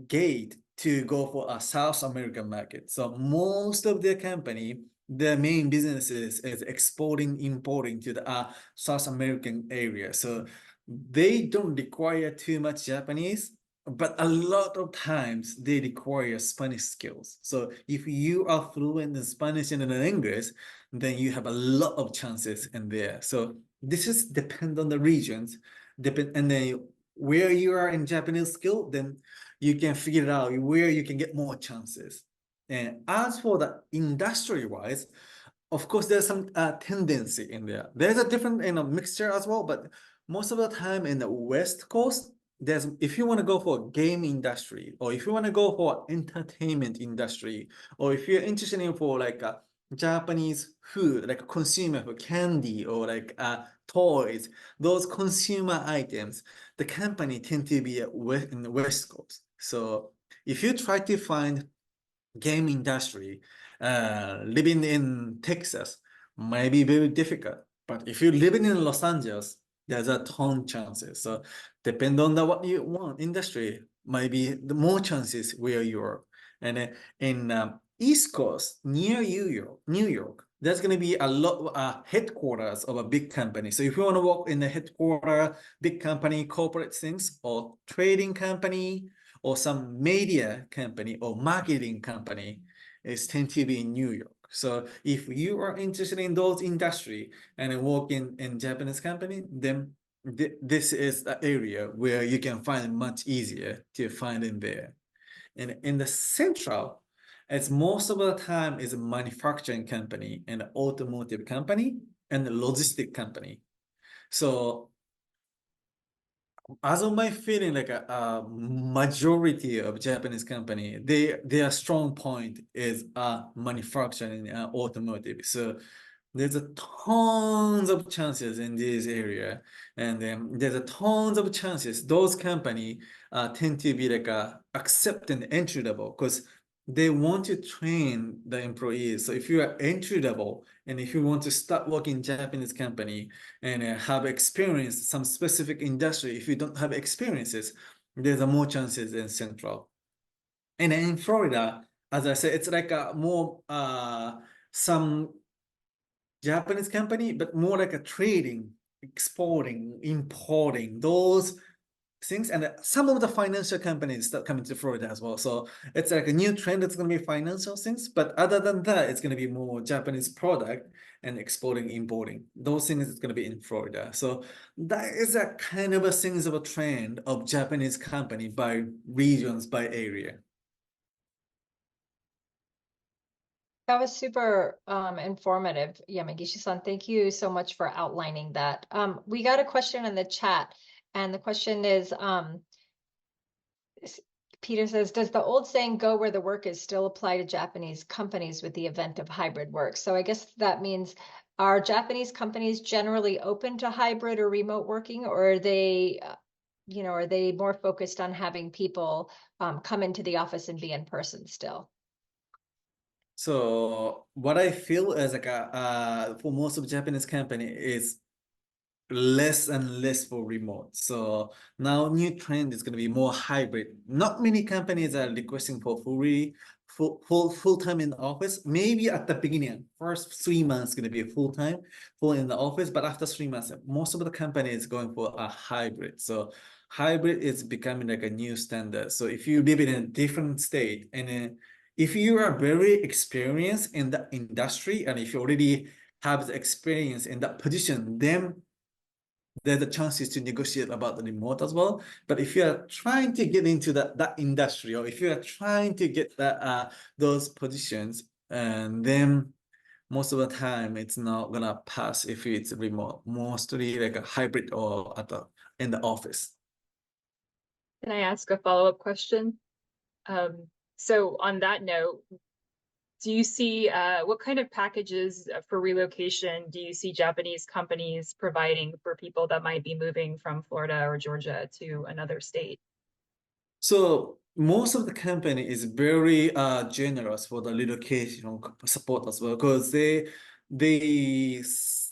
gate to go for a South American market. So most of their company, the main business is exporting, importing to the South American area. So they don't require too much Japanese, but a lot of times they require Spanish skills. So if you are fluent in Spanish and in English, then you have a lot of chances in there. So this is depend on the regions, and then where you are in Japanese skill, then you can figure it out where you can get more chances. And as for the industry-wise, of course, there's some tendency in there. There's a different mixture as well, but most of the time in the West Coast, if you want to go for game industry, or if you want to go for entertainment industry, or if you're interested in for like Japanese food, like consumer food, candy or like toys, those consumer items, the company tend to be in the West Coast. So if you try to find game industry living in Texas might be very difficult. But if you're living in Los Angeles, there's a ton chances. So depend on what you want industry, might be the more chances where you are. And in East Coast, near New York, there's going to be a lot headquarters of a big company. So if you want to work in the headquarter, big company, corporate things, or trading company, or some media company or marketing company, is tend to be in New York. So if you are interested in those industry and work in Japanese company, then this is the area where you can find much easier to find in there. And in the central, it's most of the time is a manufacturing company and automotive company and a logistic company. So as of my feeling, like a majority of Japanese company, their strong point is manufacturing and automotive. So there's a tons of chances in this area, and there's a tons of chances those company tend to be like accept and entry level because they want to train the employees. So if you are entry level and if you want to start working in Japanese company and have experience some specific industry, if you don't have experiences, there's a more chances in Central. And in Florida, as I said, it's like a more some Japanese company, but more like a trading, exporting, importing, those things. And some of the financial companies that come into Florida as well. So it's like a new trend that's going to be financial things. But other than that, it's going to be more Japanese product and exporting, importing. Those things is going to be in Florida. So that is a kind of a things of a trend of Japanese company by regions, by area. That was super informative, Yamagishi-san. Thank you so much for outlining that. We got a question in the chat, and the question is, Peter says, does the old saying "go where the work is" still apply to Japanese companies with the event of hybrid work? So I guess that means, are Japanese companies generally open to hybrid or remote working, or are they, are they more focused on having people come into the office and be in person still? So what I feel is like for most of Japanese company is less and less for remote. So now new trend is going to be more hybrid. Not many companies are requesting for full time in the office. Maybe at the beginning, first 3 months going to be full time, full in the office. But after 3 months, most of the companies going for a hybrid. So hybrid is becoming like a new standard. So if you live in a different state and if you are very experienced in the industry and if you already have the experience in that position, then there's a chances to negotiate about the remote as well. But if you are trying to get into that industry, or if you are trying to get those positions, and then most of the time it's not gonna pass if it's remote. Mostly like a hybrid or in the office. Can I ask a follow-up question? So on that note, do you see what kind of packages for relocation do you see Japanese companies providing for people that might be moving from Florida or Georgia to another state? So most of the company is very generous for the relocation support as well, because they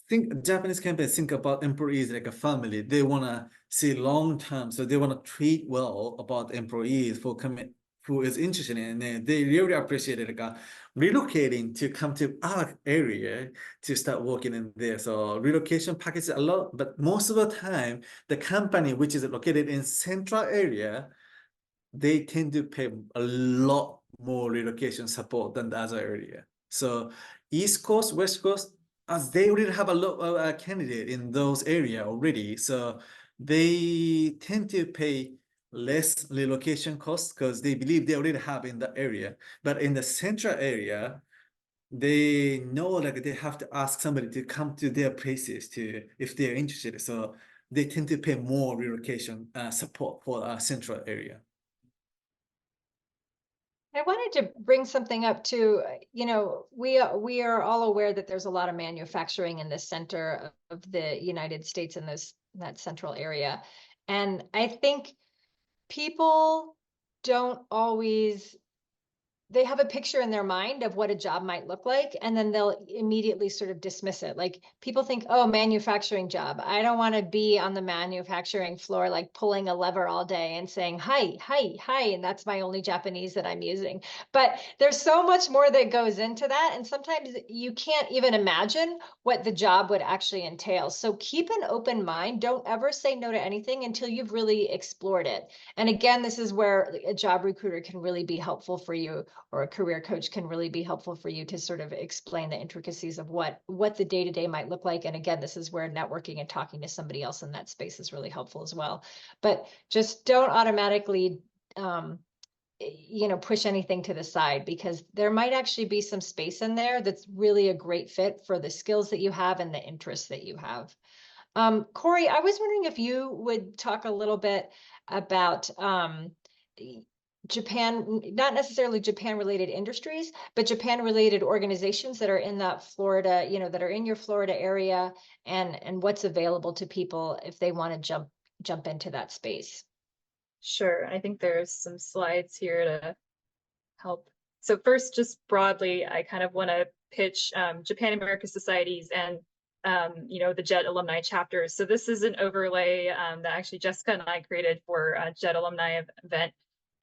think Japanese companies think about employees like a family. They wanna see long term, so they wanna treat well about employees for coming who is interested in it. And they really appreciate it, like relocating to come to our area to start working in there. So relocation packages a lot, but most of the time the company which is located in central area, they tend to pay a lot more relocation support than the other area. So East Coast, West Coast, as they already have a lot of candidate in those area already, so they tend to pay less relocation costs because they believe they already have in the area. But in the central area, they know like they have to ask somebody to come to their places to if they're interested. So they tend to pay more relocation support for central area. I wanted to bring something up too. You know, we are all aware that there's a lot of manufacturing in the center of the United States in that central area. And I think people don't always, they have a picture in their mind of what a job might look like, and then they'll immediately sort of dismiss it. Like people think, oh, manufacturing job. I don't want to be on the manufacturing floor, like pulling a lever all day and saying, hi, hi, hi. And that's my only Japanese that I'm using. But there's so much more that goes into that. And sometimes you can't even imagine what the job would actually entail. So keep an open mind. Don't ever say no to anything until you've really explored it. And again, this is where a job recruiter can really be helpful for you, or a career coach can really be helpful for you to sort of explain the intricacies of what the day-to-day might look like. And again, this is where networking and talking to somebody else in that space is really helpful as well. But just don't automatically push anything to the side, because there might actually be some space in there that's really a great fit for the skills that you have and the interests that you have. Corey, I was wondering if you would talk a little bit about Japan, not necessarily Japan related industries, but Japan related organizations that are in that Florida, that are in your Florida area, and what's available to people if they want to jump into that space. Sure. I think there's some slides here to help. So first, just broadly, I kind of want to pitch Japan America Societies and the JET alumni chapters. So this is an overlay that actually Jessica and I created for a JET alumni event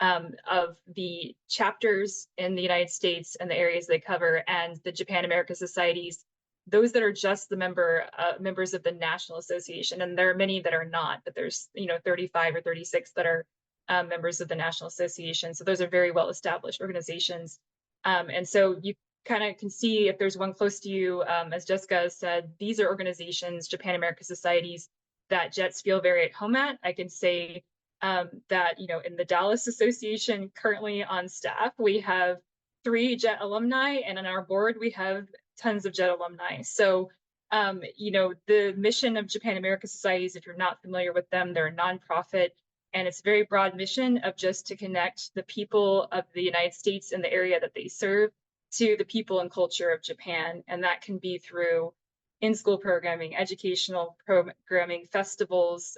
of the chapters in the United States and the areas they cover, and the Japan America Societies, those that are just the members of the National Association. And there are many that are not, but there's 35 or 36 that are members of the National Association. So those are very well established organizations. And so you kind of can see if there's one close to you. As Jessica said, these are organizations, Japan America Societies, that JETs feel very at home at. I can say that in the Dallas Association, currently on staff, we have 3 JET alumni, and on our board we have tons of JET alumni. So the mission of Japan America Societies, if you're not familiar with them, they're a nonprofit, and it's a very broad mission of just to connect the people of the United States and the area that they serve to the people and culture of Japan. And that can be through in-school programming, educational programming, festivals,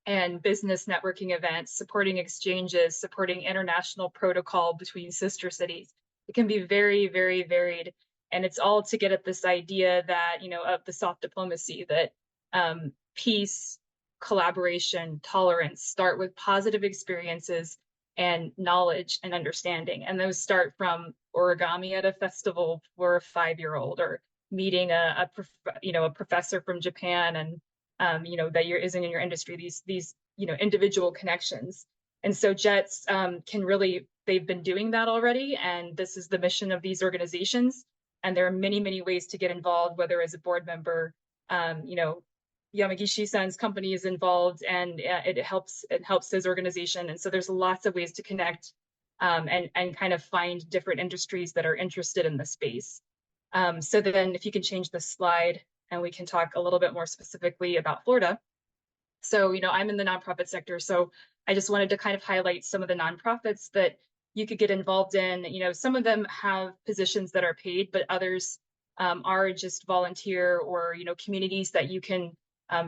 and business networking events, supporting exchanges, supporting international protocol between sister cities. It can be very, very varied. And it's all to get at this idea that, of the soft diplomacy, that peace, collaboration, tolerance start with positive experiences and knowledge and understanding. And those start from origami at a festival for a 5-year-old, or meeting a professor from Japan and that isn't in your industry, these individual connections. And so JETs they've been doing that already, and this is the mission of these organizations. And there are many, many ways to get involved, whether as a board member, Yamagishi-san's company is involved, and it helps his organization. And so there's lots of ways to connect and kind of find different industries that are interested in the space. So then if you can change the slide, and we can talk a little bit more specifically about Florida. So, I'm in the nonprofit sector, so I just wanted to kind of highlight some of the nonprofits that you could get involved in. Some of them have positions that are paid, but others are just volunteer, or, communities that you can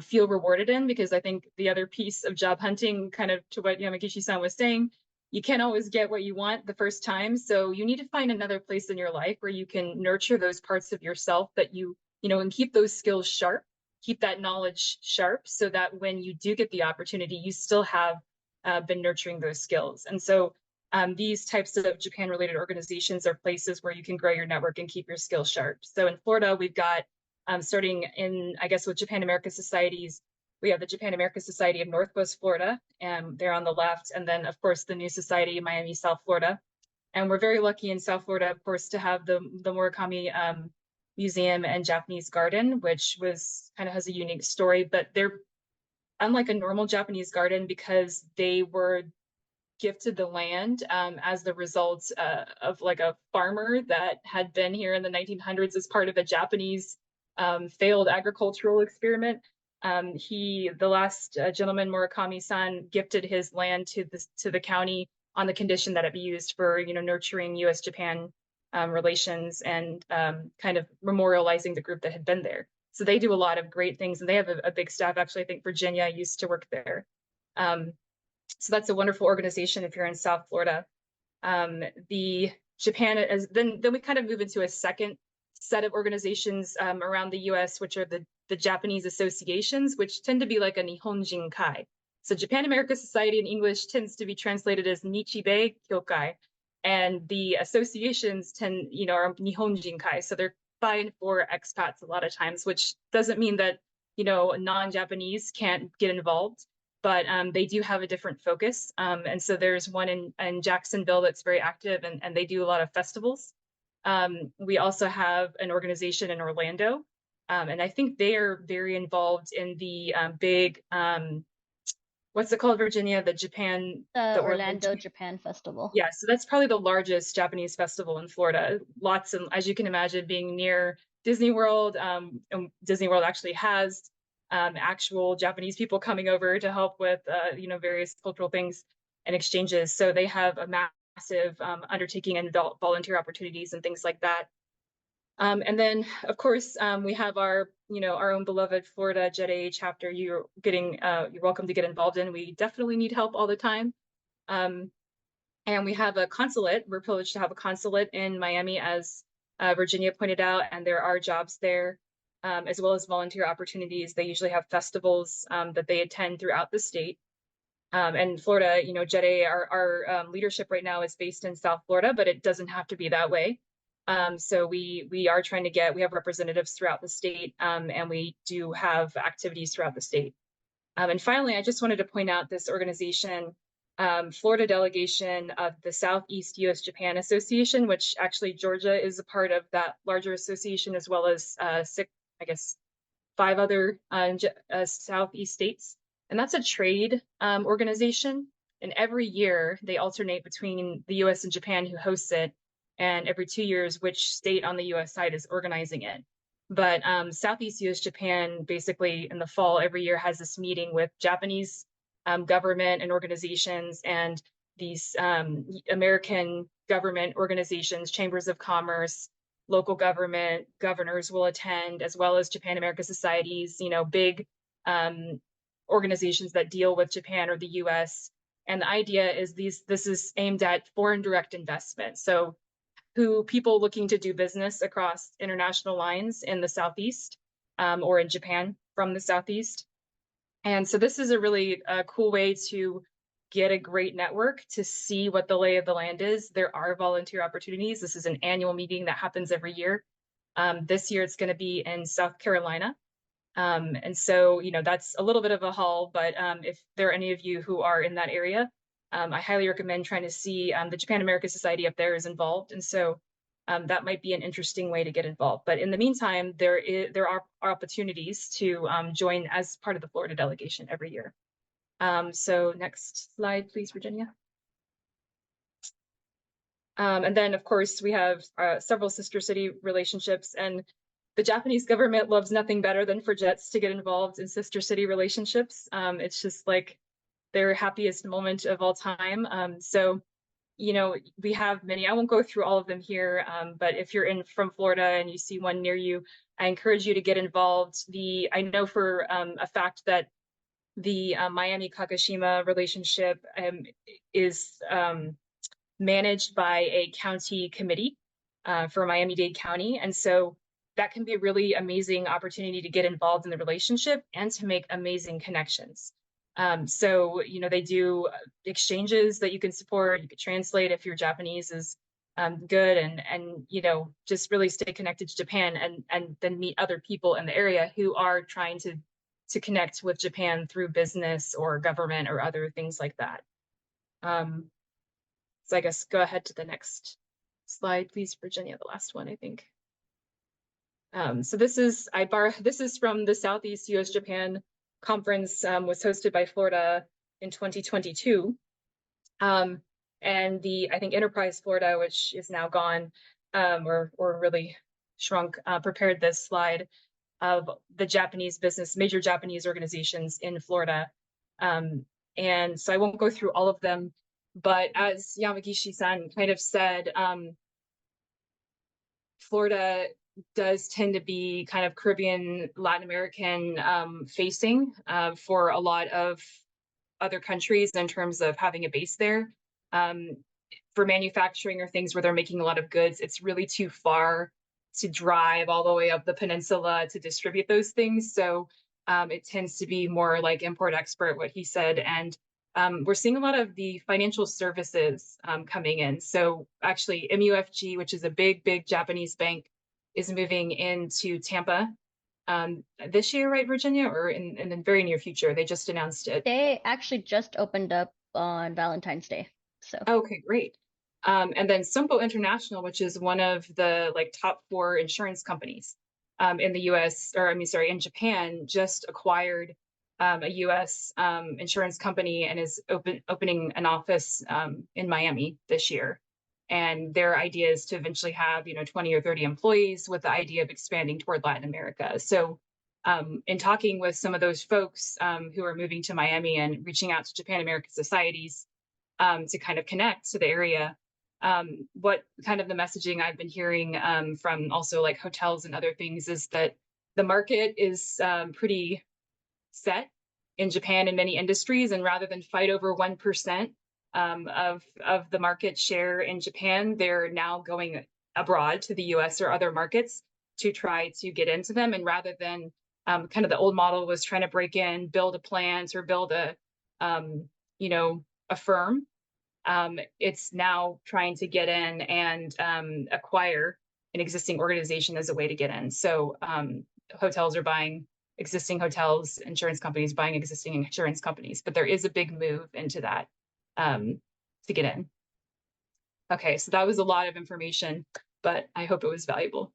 feel rewarded in, because I think the other piece of job hunting, kind of to what Yamagishi-san was saying, you can't always get what you want the first time. So you need to find another place in your life where you can nurture those parts of yourself that and keep those skills sharp, keep that knowledge sharp, so that when you do get the opportunity, you still have been nurturing those skills. And so these types of Japan-related organizations are places where you can grow your network and keep your skills sharp. So in Florida, we've got, starting in, I guess, with Japan America Societies, we have the Japan America Society of Northwest Florida, and they're on the left. And then, of course, the new society, Miami, South Florida. And we're very lucky in South Florida, of course, to have the Murakami Museum and Japanese Garden, which kind of has a unique story. But they're unlike a normal Japanese garden, because they were gifted the land as the result of like a farmer that had been here in the 1900s as part of a Japanese failed agricultural experiment. The last gentleman, Murakami-san, gifted his land to the county on the condition that it be used for, nurturing US-Japan relations and kind of memorializing the group that had been there. So they do a lot of great things, and they have a big staff. Actually, I think Virginia used to work there. So that's a wonderful organization if you're in South Florida. The Japan is then we kind of move into a second set of organizations around the US, which are the Japanese associations, which tend to be like a Nihonjin Kai. So Japan America Society in English tends to be translated as Nichibei Kyokai, and the associations are Nihonjin Kai. So they're fine for expats a lot of times, which doesn't mean that non-Japanese can't get involved, but they do have a different focus. And so there's one in Jacksonville that's very active, and they do a lot of festivals. We also have an organization in Orlando, and I think they are very involved in the big, what's it called, Virginia? The Orlando Japan Festival. Yeah, so that's probably the largest Japanese festival in Florida. Lots of, as you can imagine, being near Disney World, and Disney World actually has actual Japanese people coming over to help with various cultural things and exchanges. So they have a massive undertaking and volunteer opportunities and things like that. And then, of course, we have our own beloved Florida JETAA chapter. You're welcome to get involved in. We definitely need help all the time. And we have a consulate. We're privileged to have a consulate in Miami, as Virginia pointed out, and there are jobs there, as well as volunteer opportunities. They usually have festivals that they attend throughout the state. And Florida, JETAA, our leadership right now is based in South Florida, but it doesn't have to be that way. So we are trying to we have representatives throughout the state, and we do have activities throughout the state. And finally, I just wanted to point out this organization, Florida delegation of the Southeast US-Japan Association, which actually Georgia is a part of that larger association, as well as 5 other Southeast states. And that's a trade organization. And every year they alternate between the US and Japan who hosts it, and every 2 years, which state on the US side is organizing it. But Southeast US Japan, basically in the fall every year, has this meeting with Japanese government and organizations, and these American government organizations, chambers of commerce, local government, governors will attend, as well as Japan America societies, big organizations that deal with Japan or the US. And the idea is this is aimed at foreign direct investment. So people looking to do business across international lines in the Southeast or in Japan from the Southeast. And so this is a really cool way to get a great network, to see what the lay of the land is. There are volunteer opportunities. This is an annual meeting that happens every year. This year it's going to be in South Carolina. And so, that's a little bit of a haul, but if there are any of you who are in that area, I highly recommend trying to see the Japan America Society up there is involved. And so that might be an interesting way to get involved. But in the meantime, there are opportunities to join as part of the Florida delegation every year. So next slide, please, Virginia. And then, of course, we have several sister city relationships, and the Japanese government loves nothing better than for JETs to get involved in sister city relationships. It's just like their happiest moment of all time. So, we have many. I won't go through all of them here, but if you're from Florida and you see one near you, I encourage you to get involved. I know for a fact that the Miami-Kagoshima relationship is managed by a county committee for Miami-Dade County. And so that can be a really amazing opportunity to get involved in the relationship and to make amazing connections. So, they do exchanges that you can support. You could translate if your Japanese is good, and just really stay connected to Japan, and then meet other people in the area who are trying to connect with Japan through business or government or other things like that. So I guess go ahead to the next slide, please, Virginia, the last one, I think. So this is from the Southeast US-Japan Conference, was hosted by Florida in 2022. And I think Enterprise Florida, which is now gone, or really shrunk, prepared this slide of the major Japanese organizations in Florida. And so I won't go through all of them, But as Yamagishi-san kind of said, Florida does tend to be kind of Caribbean, Latin American facing for a lot of other countries in terms of having a base there. For manufacturing or things where they're making a lot of goods, it's really too far to drive all the way up the peninsula to distribute those things. So it tends to be more like import-export, what he said. And we're seeing a lot of the financial services coming in. So actually MUFG, which is a big Japanese bank, is moving into Tampa this year, right, Virginia? Or in the very near future? They just announced it. They actually just opened up on Valentine's Day. So Okay, great. And then Sompo International, which is one of the like top 4 insurance companies in the US, or I mean, sorry, in Japan, just acquired a US insurance company and is opening an office in Miami this year. And their idea is to eventually have, 20 or 30 employees with the idea of expanding toward Latin America. So in talking with some of those folks who are moving to Miami and reaching out to Japan American societies to kind of connect to the area, what kind of the messaging I've been hearing from also like hotels and other things is that the market is pretty set in Japan in many industries, and rather than fight over 1% of the market share in Japan, they're now going abroad to the US or other markets to try to get into them. And rather than kind of the old model was trying to break in, build a plant or build a firm, it's now trying to get in and acquire an existing organization as a way to get in. So hotels are buying existing hotels, insurance companies buying existing insurance companies, but there is a big move into that to get in. Okay, so that was a lot of information, but I hope it was valuable.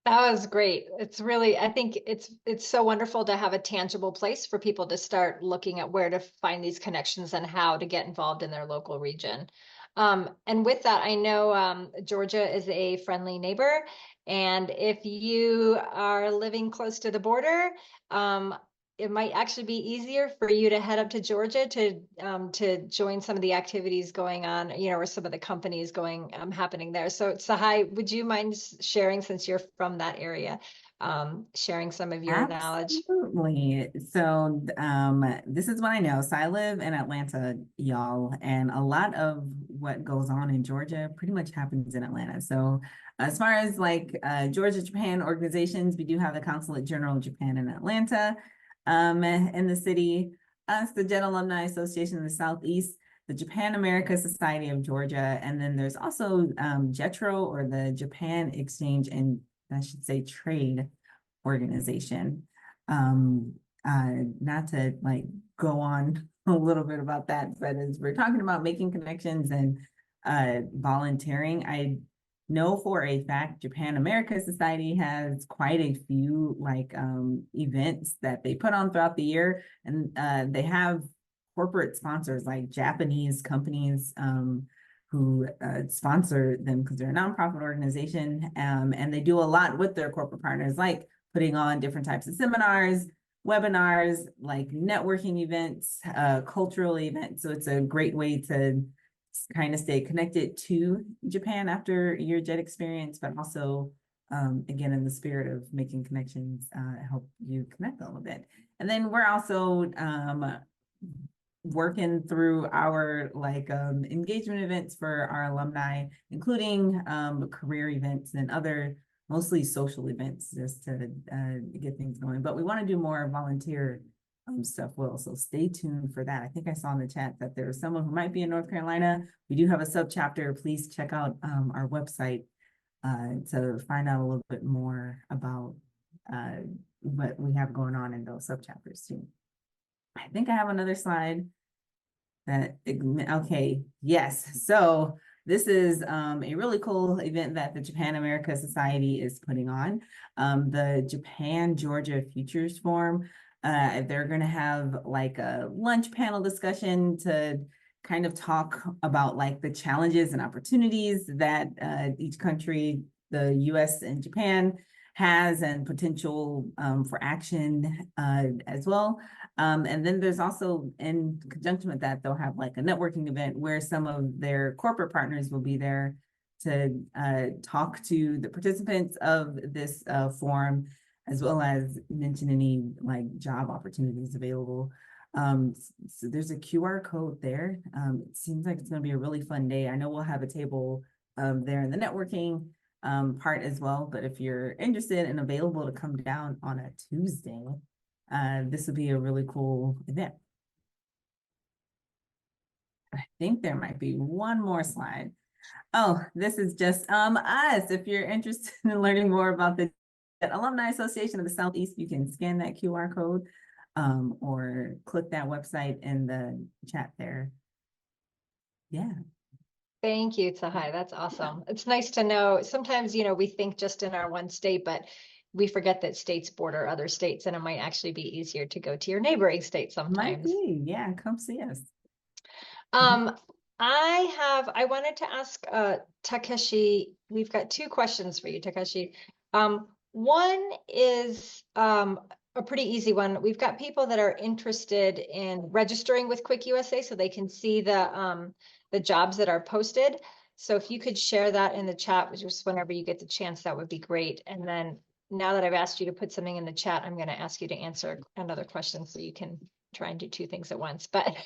That was great. It's really, I think it's so wonderful to have a tangible place for people to start looking at where to find these connections and how to get involved in their local region. And with that, I know Georgia is a friendly neighbor. And if you are living close to the border, it might actually be easier for you to head up to Georgia to join some of the activities going on, or some of the companies happening there. So Sahai, would you mind sharing, since you're from that area, sharing some of your knowledge? Absolutely. So this is what I know. So I live in Atlanta, y'all, and a lot of what goes on in Georgia pretty much happens in Atlanta. So as far as like Georgia-Japan organizations, we do have the Consulate General of Japan in Atlanta. In the city, us, the Jet Alumni Association in the Southeast, the Japan America Society of Georgia, and then there's also JETRO, or the Japan Exchange and I should say Trade Organization. Not to like go on a little bit about that, but as we're talking about making connections and volunteering, I know for a fact Japan America Society has quite a few like events that they put on throughout the year, and they have corporate sponsors like Japanese companies who sponsor them because they're a nonprofit organization, and they do a lot with their corporate partners, like putting on different types of seminars, webinars, like networking events, cultural events. So it's a great way to kind of stay connected to Japan after your jet experience, but also, again, in the spirit of making connections, help you connect a little bit. And then we're also working through our like engagement events for our alumni, including career events and other mostly social events, just to get things going. But we want to do more volunteer stuff well, so stay tuned for that. I think I saw in the chat that there's someone who might be in North Carolina. We do have a sub chapter. Please check out our website to find out a little bit more about what we have going on in those sub chapters too. I think I have another slide that, okay, yes. So this is a really cool event that the Japan America Society is putting on, the Japan Georgia Futures Forum. They're going to have like a lunch panel discussion to kind of talk about like the challenges and opportunities that each country, the US and Japan, has, and potential for action as well. And then there's also, in conjunction with that, they'll have like a networking event where some of their corporate partners will be there to talk to the participants of this forum, as well as mention any like job opportunities available. So there's a QR code there. It seems like it's going to be a really fun day. I know we'll have a table there in the networking part as well, but if you're interested and available to come down on a Tuesday, this would be a really cool event. I think there might be one more slide. Oh, this is just us. If you're interested in learning more about the Alumni Association of the Southeast, you can scan that QR code or click that website in the chat there. Yeah. Thank you, Tahai. That's awesome. It's nice to know. Sometimes, we think just in our one state, but we forget that states border other states, and it might actually be easier to go to your neighboring state Might sometimes. be. Yeah, come see us. I wanted to ask Takeshi, we've got two questions for you, Takeshi. One is a pretty easy one. We've got people that are interested in registering with Quick USA so they can see the jobs that are posted. So if you could share that in the chat, just whenever you get the chance, that would be great. And then now that I've asked you to put something in the chat, I'm going to ask you to answer another question so you can try and do two things at once. But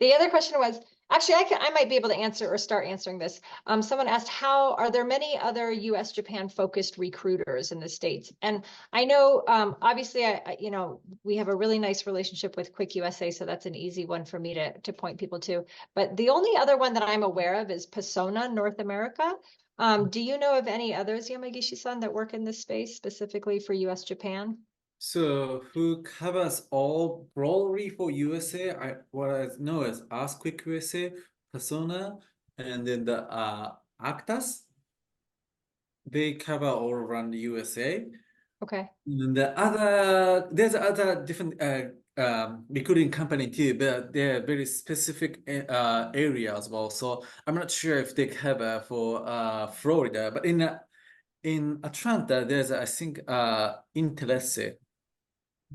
the other question was, actually, I might be able to answer or start answering this. Someone asked, are there many other US Japan focused recruiters in the States? And I know, obviously, we have a really nice relationship with Quick USA, so that's an easy one for me to point people to. But the only other one that I'm aware of is Persona North America. Do you know of any others, Yamagishi-san, that work in this space specifically for US Japan? So who covers all broadly for USA? What I know is Ask Quick USA, Persona, and then the Actas. They cover all around the USA. Okay. And there's other different recruiting company too, but they're very specific area as well. So I'm not sure if they cover for Florida, but in Atlanta, there's I think Interesse.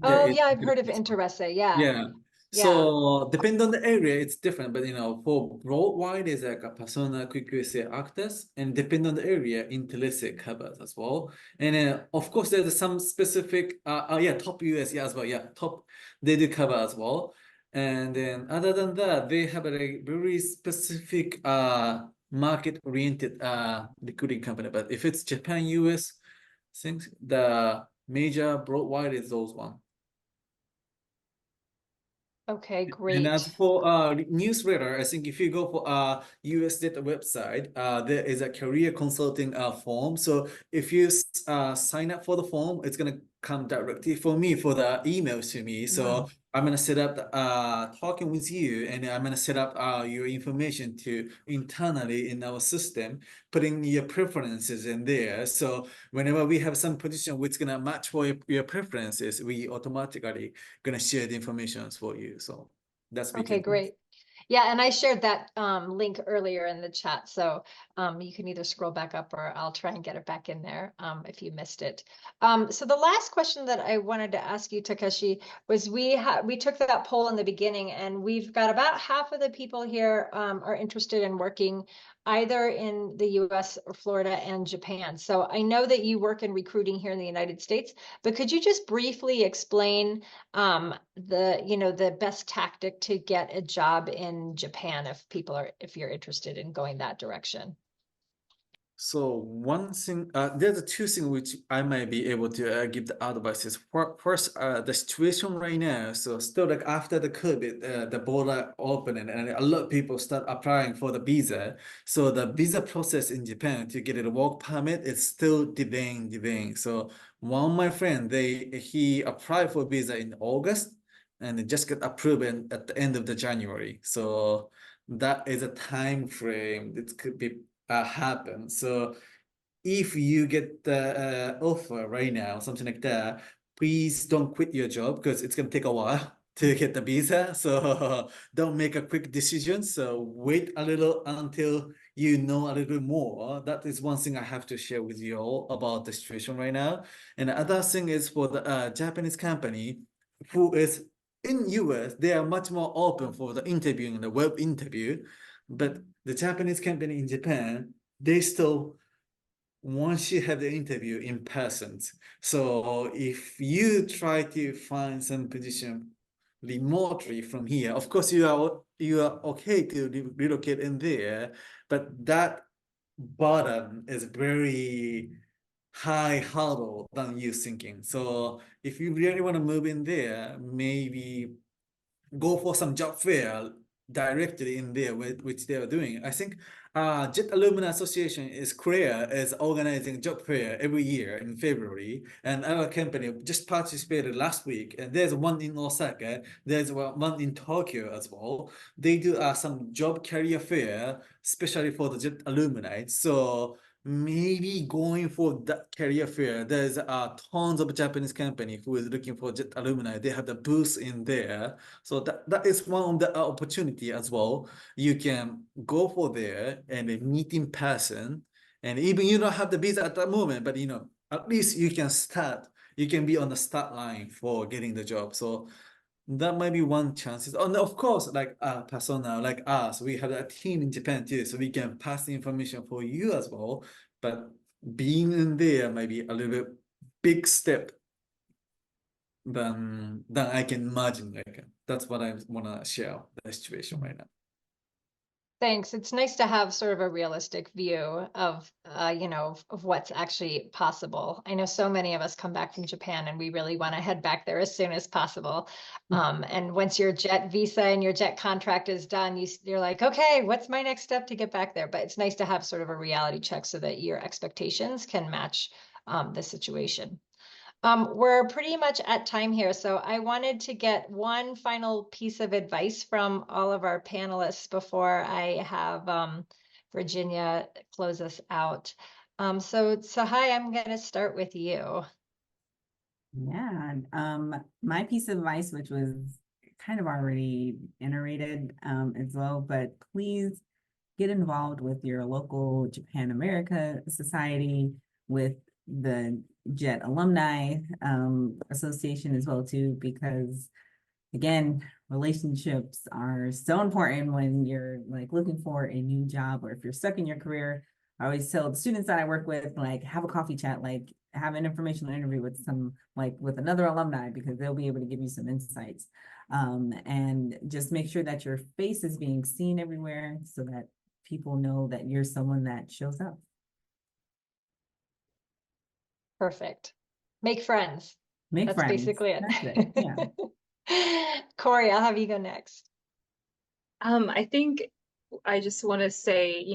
Oh yeah, I've heard of Interesse. Yeah. Yeah. So depend on the area, it's different. But for worldwide, is like a Persona, Quick USA, Actors, and depend on the area, Interesse covers as well. And of course, there's some specific, top US, as well. Yeah, top they do cover as well. And then other than that, they have a very specific market-oriented recruiting company. But if it's Japan, US, things the major worldwide is those one. Okay, And great. as for newsletter, I think if you go for USJETAA website, there is a career consulting form. So if you sign up for the form, it's gonna come directly for me for the email to me. So I'm gonna set up talking with you, and I'm gonna set up your information to internally in our system, putting your preferences in there. So whenever we have some position which gonna match for your preferences, we automatically gonna share the information for you. So that's Okay, great. Yeah, and I shared that link earlier in the chat, so you can either scroll back up or I'll try and get it back in there if you missed it. So the last question that I wanted to ask you, Takeshi, was we took that poll in the beginning, and we've got about half of the people here are interested in working either in the US or Florida and Japan. So I know that you work in recruiting here in the United States, but could you just briefly explain the best tactic to get a job in Japan if you're interested in going that direction? So one thing, there's two things which I might be able to give the advices. First, the situation right now. So still like after the COVID, the border opening, and a lot of people start applying for the visa. So the visa process in Japan to get a work permit is still delaying. So one of my friend, he applied for visa in August, and it just got approved at the end of the January. So that is a time frame that could be happen. So if you get the offer right now, something like that, please don't quit your job because it's gonna take a while to get the visa. So don't make a quick decision. So wait a little until you know a little bit more. That is one thing I have to share with you all about the situation right now. And the other thing is for the Japanese company who is in US, they are much more open for the interviewing, the web interview, but the Japanese company in Japan, they still want you have the interview in person. So if you try to find some position remotely from here, of course you are okay to relocate in there, but that bottom is very high hurdle than you thinking. So if you really want to move in there, maybe go for some job fair directly in there, which they are doing. I think JET Alumni Association is Korea is organizing job fair every year in February, and our company just participated last week. And there's one in Osaka, there's one in Tokyo as well. They do some job career fair, especially for the JET alumni. So maybe going for that career fair, there's tons of Japanese company who is looking for JET alumni. They have the booth in there. So that is one of the opportunity as well. You can go for there and meet in person. And even you don't have the visa at that moment, but at least you can start. You can be on the start line for getting the job. So that might be one chance. And of course, like persona like us, we have a team in Japan too, so we can pass the information for you as well. But being in there might be a little bit big step than I can imagine. Like that's what I wanna share the situation right now. Thanks. It's nice to have sort of a realistic view of, of what's actually possible. I know so many of us come back from Japan and we really want to head back there as soon as possible. And once your JET visa and your JET contract is done, you're like, okay, what's my next step to get back there? But it's nice to have sort of a reality check so that your expectations can match the situation. We're pretty much at time here, so I wanted to get one final piece of advice from all of our panelists before I have Virginia close us out. So hi, I'm going to start with you. Yeah, my piece of advice, which was kind of already iterated as well, but please get involved with your local Japan America Society, with the JET Alumni Association as well too, because again, relationships are so important when you're like looking for a new job, or if you're stuck in your career. I always tell the students that I work with, like, have a coffee chat, like have an informational interview with with another alumni, because they'll be able to give you some insights. And just make sure that your face is being seen everywhere so that people know that you're someone that shows up. Perfect. Make friends. Make friends. That's basically it. That's it. Yeah. Corey, I'll have you go next. I think I just want to say,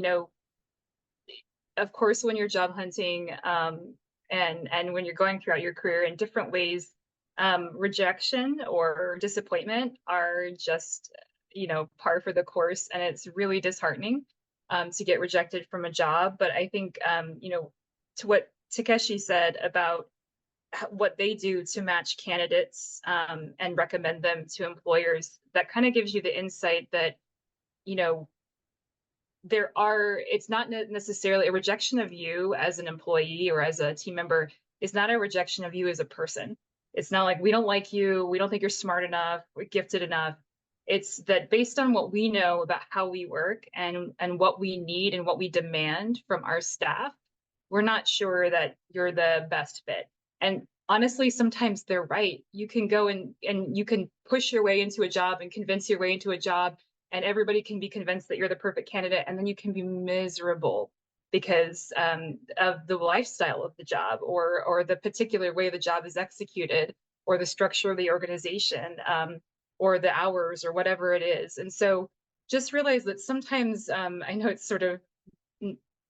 of course, when you're job hunting, and when you're going throughout your career in different ways, rejection or disappointment are just, par for the course, and it's really disheartening to get rejected from a job. But I think, to what Takeshi said about what they do to match candidates and recommend them to employers, that kind of gives you the insight that, it's not necessarily a rejection of you as an employee or as a team member. It's not a rejection of you as a person. It's not like we don't like you, we don't think you're smart enough, or gifted enough. It's that based on what we know about how we work and what we need and what we demand from our staff, we're not sure that you're the best fit. And honestly, sometimes they're right. You can go and you can push your way into a job and convince your way into a job, and everybody can be convinced that you're the perfect candidate, and then you can be miserable because of the lifestyle of the job, or the particular way the job is executed, or the structure of the organization, or the hours, or whatever it is. And so just realize that sometimes, I know it's sort of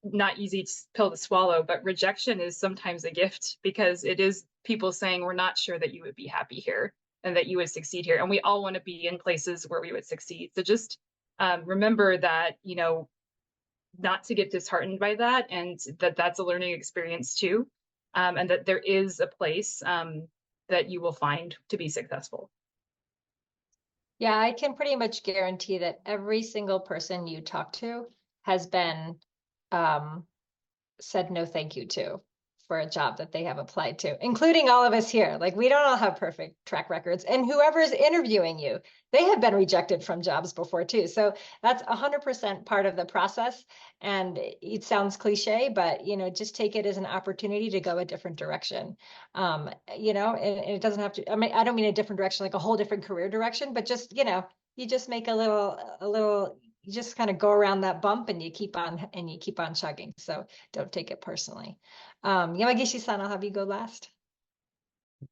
not easy pill to swallow, but rejection is sometimes a gift, because it is people saying, we're not sure that you would be happy here and that you would succeed here. And we all want to be in places where we would succeed. So just remember that, not to get disheartened by that, and that's a learning experience too. And that there is a place that you will find to be successful. Yeah, I can pretty much guarantee that every single person you talk to has been said no thank you to for a job that they have applied to, including all of us here. Like, we don't all have perfect track records, and whoever is interviewing you, they have been rejected from jobs before too. So that's 100% part of the process. And it sounds cliche, but, you know, just take it as an opportunity to go a different direction. You know, and it doesn't have to, I mean, I don't mean a different direction, like a whole different career direction, but just, you know, you just make a little, you just kind of go around that bump and you keep on chugging. So don't take it personally. Yamagishi-san, I'll have you go last.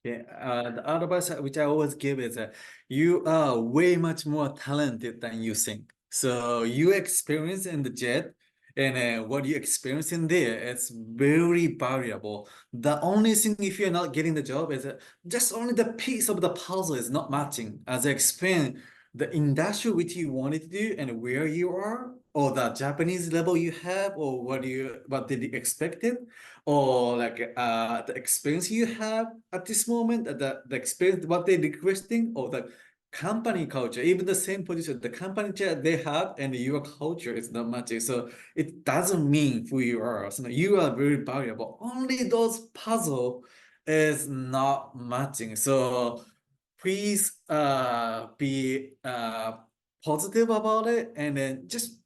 Yeah, the advice which I always give is you are way much more talented than you think. So your experience in the jet and what you experience in there, it's very variable. The only thing if you're not getting the job is just only the piece of the puzzle is not matching. As I explained, the industry which you wanted to do and where you are, or the Japanese level you have, or what did you expected, or like the experience you have at this moment, the experience what they're requesting, or the company culture, even the same position, the company they have and your culture is not matching. So it doesn't mean who you are. So you are very valuable. Only those puzzle is not matching. So please be positive about it, and then just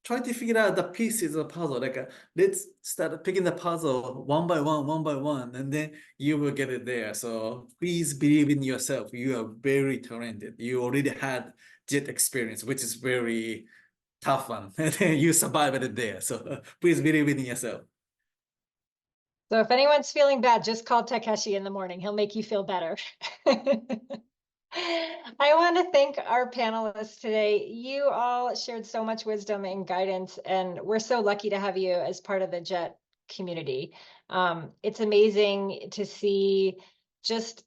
try to figure out the pieces of the puzzle. Like let's start picking the puzzle one by one, and then you will get it there. So please believe in yourself. You are very talented. You already had jet experience, which is very tough one, and then you survived it there. So please believe in yourself. So if anyone's feeling bad, just call Takeshi in the morning. He'll make you feel better. I want to thank our panelists today. You all shared so much wisdom and guidance, and we're so lucky to have you as part of the JET community. It's amazing to see just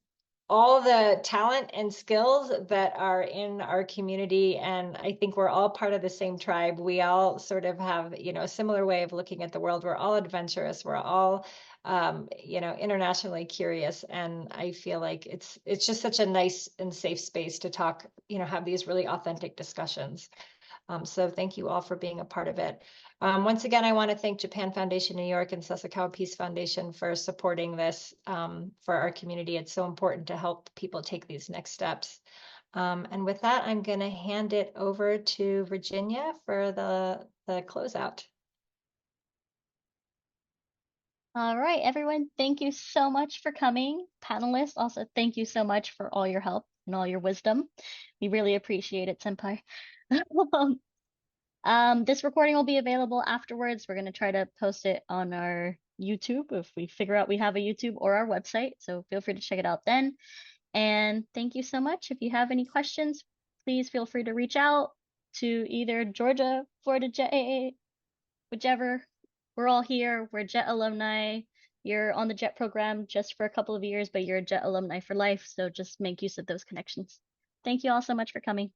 all the talent and skills that are in our community, and I think we're all part of the same tribe. We all sort of have, you know, a similar way of looking at the world. We're all adventurous. We're all you know, internationally curious. And I feel like it's just such a nice and safe space to talk, you know, have these really authentic discussions. So thank you all for being a part of it. Once again, I want to thank Japan Foundation New York and Sasakawa Peace Foundation for supporting this for our community. It's so important to help people take these next steps. And with that, I'm going to hand it over to Virginia for the closeout. All right, everyone, thank you so much for coming. Panelists, also thank you so much for all your help and all your wisdom. We really appreciate it, Senpai. This recording will be available afterwards. We're going to try to post it on our YouTube if we figure out we have a YouTube, or our website. So feel free to check it out then. And thank you so much. If you have any questions, please feel free to reach out to either Georgia, Florida JETAA, whichever. We're all here. We're JET alumni. You're on the JET program just for a couple of years, but you're a JET alumni for life. So just make use of those connections. Thank you all so much for coming.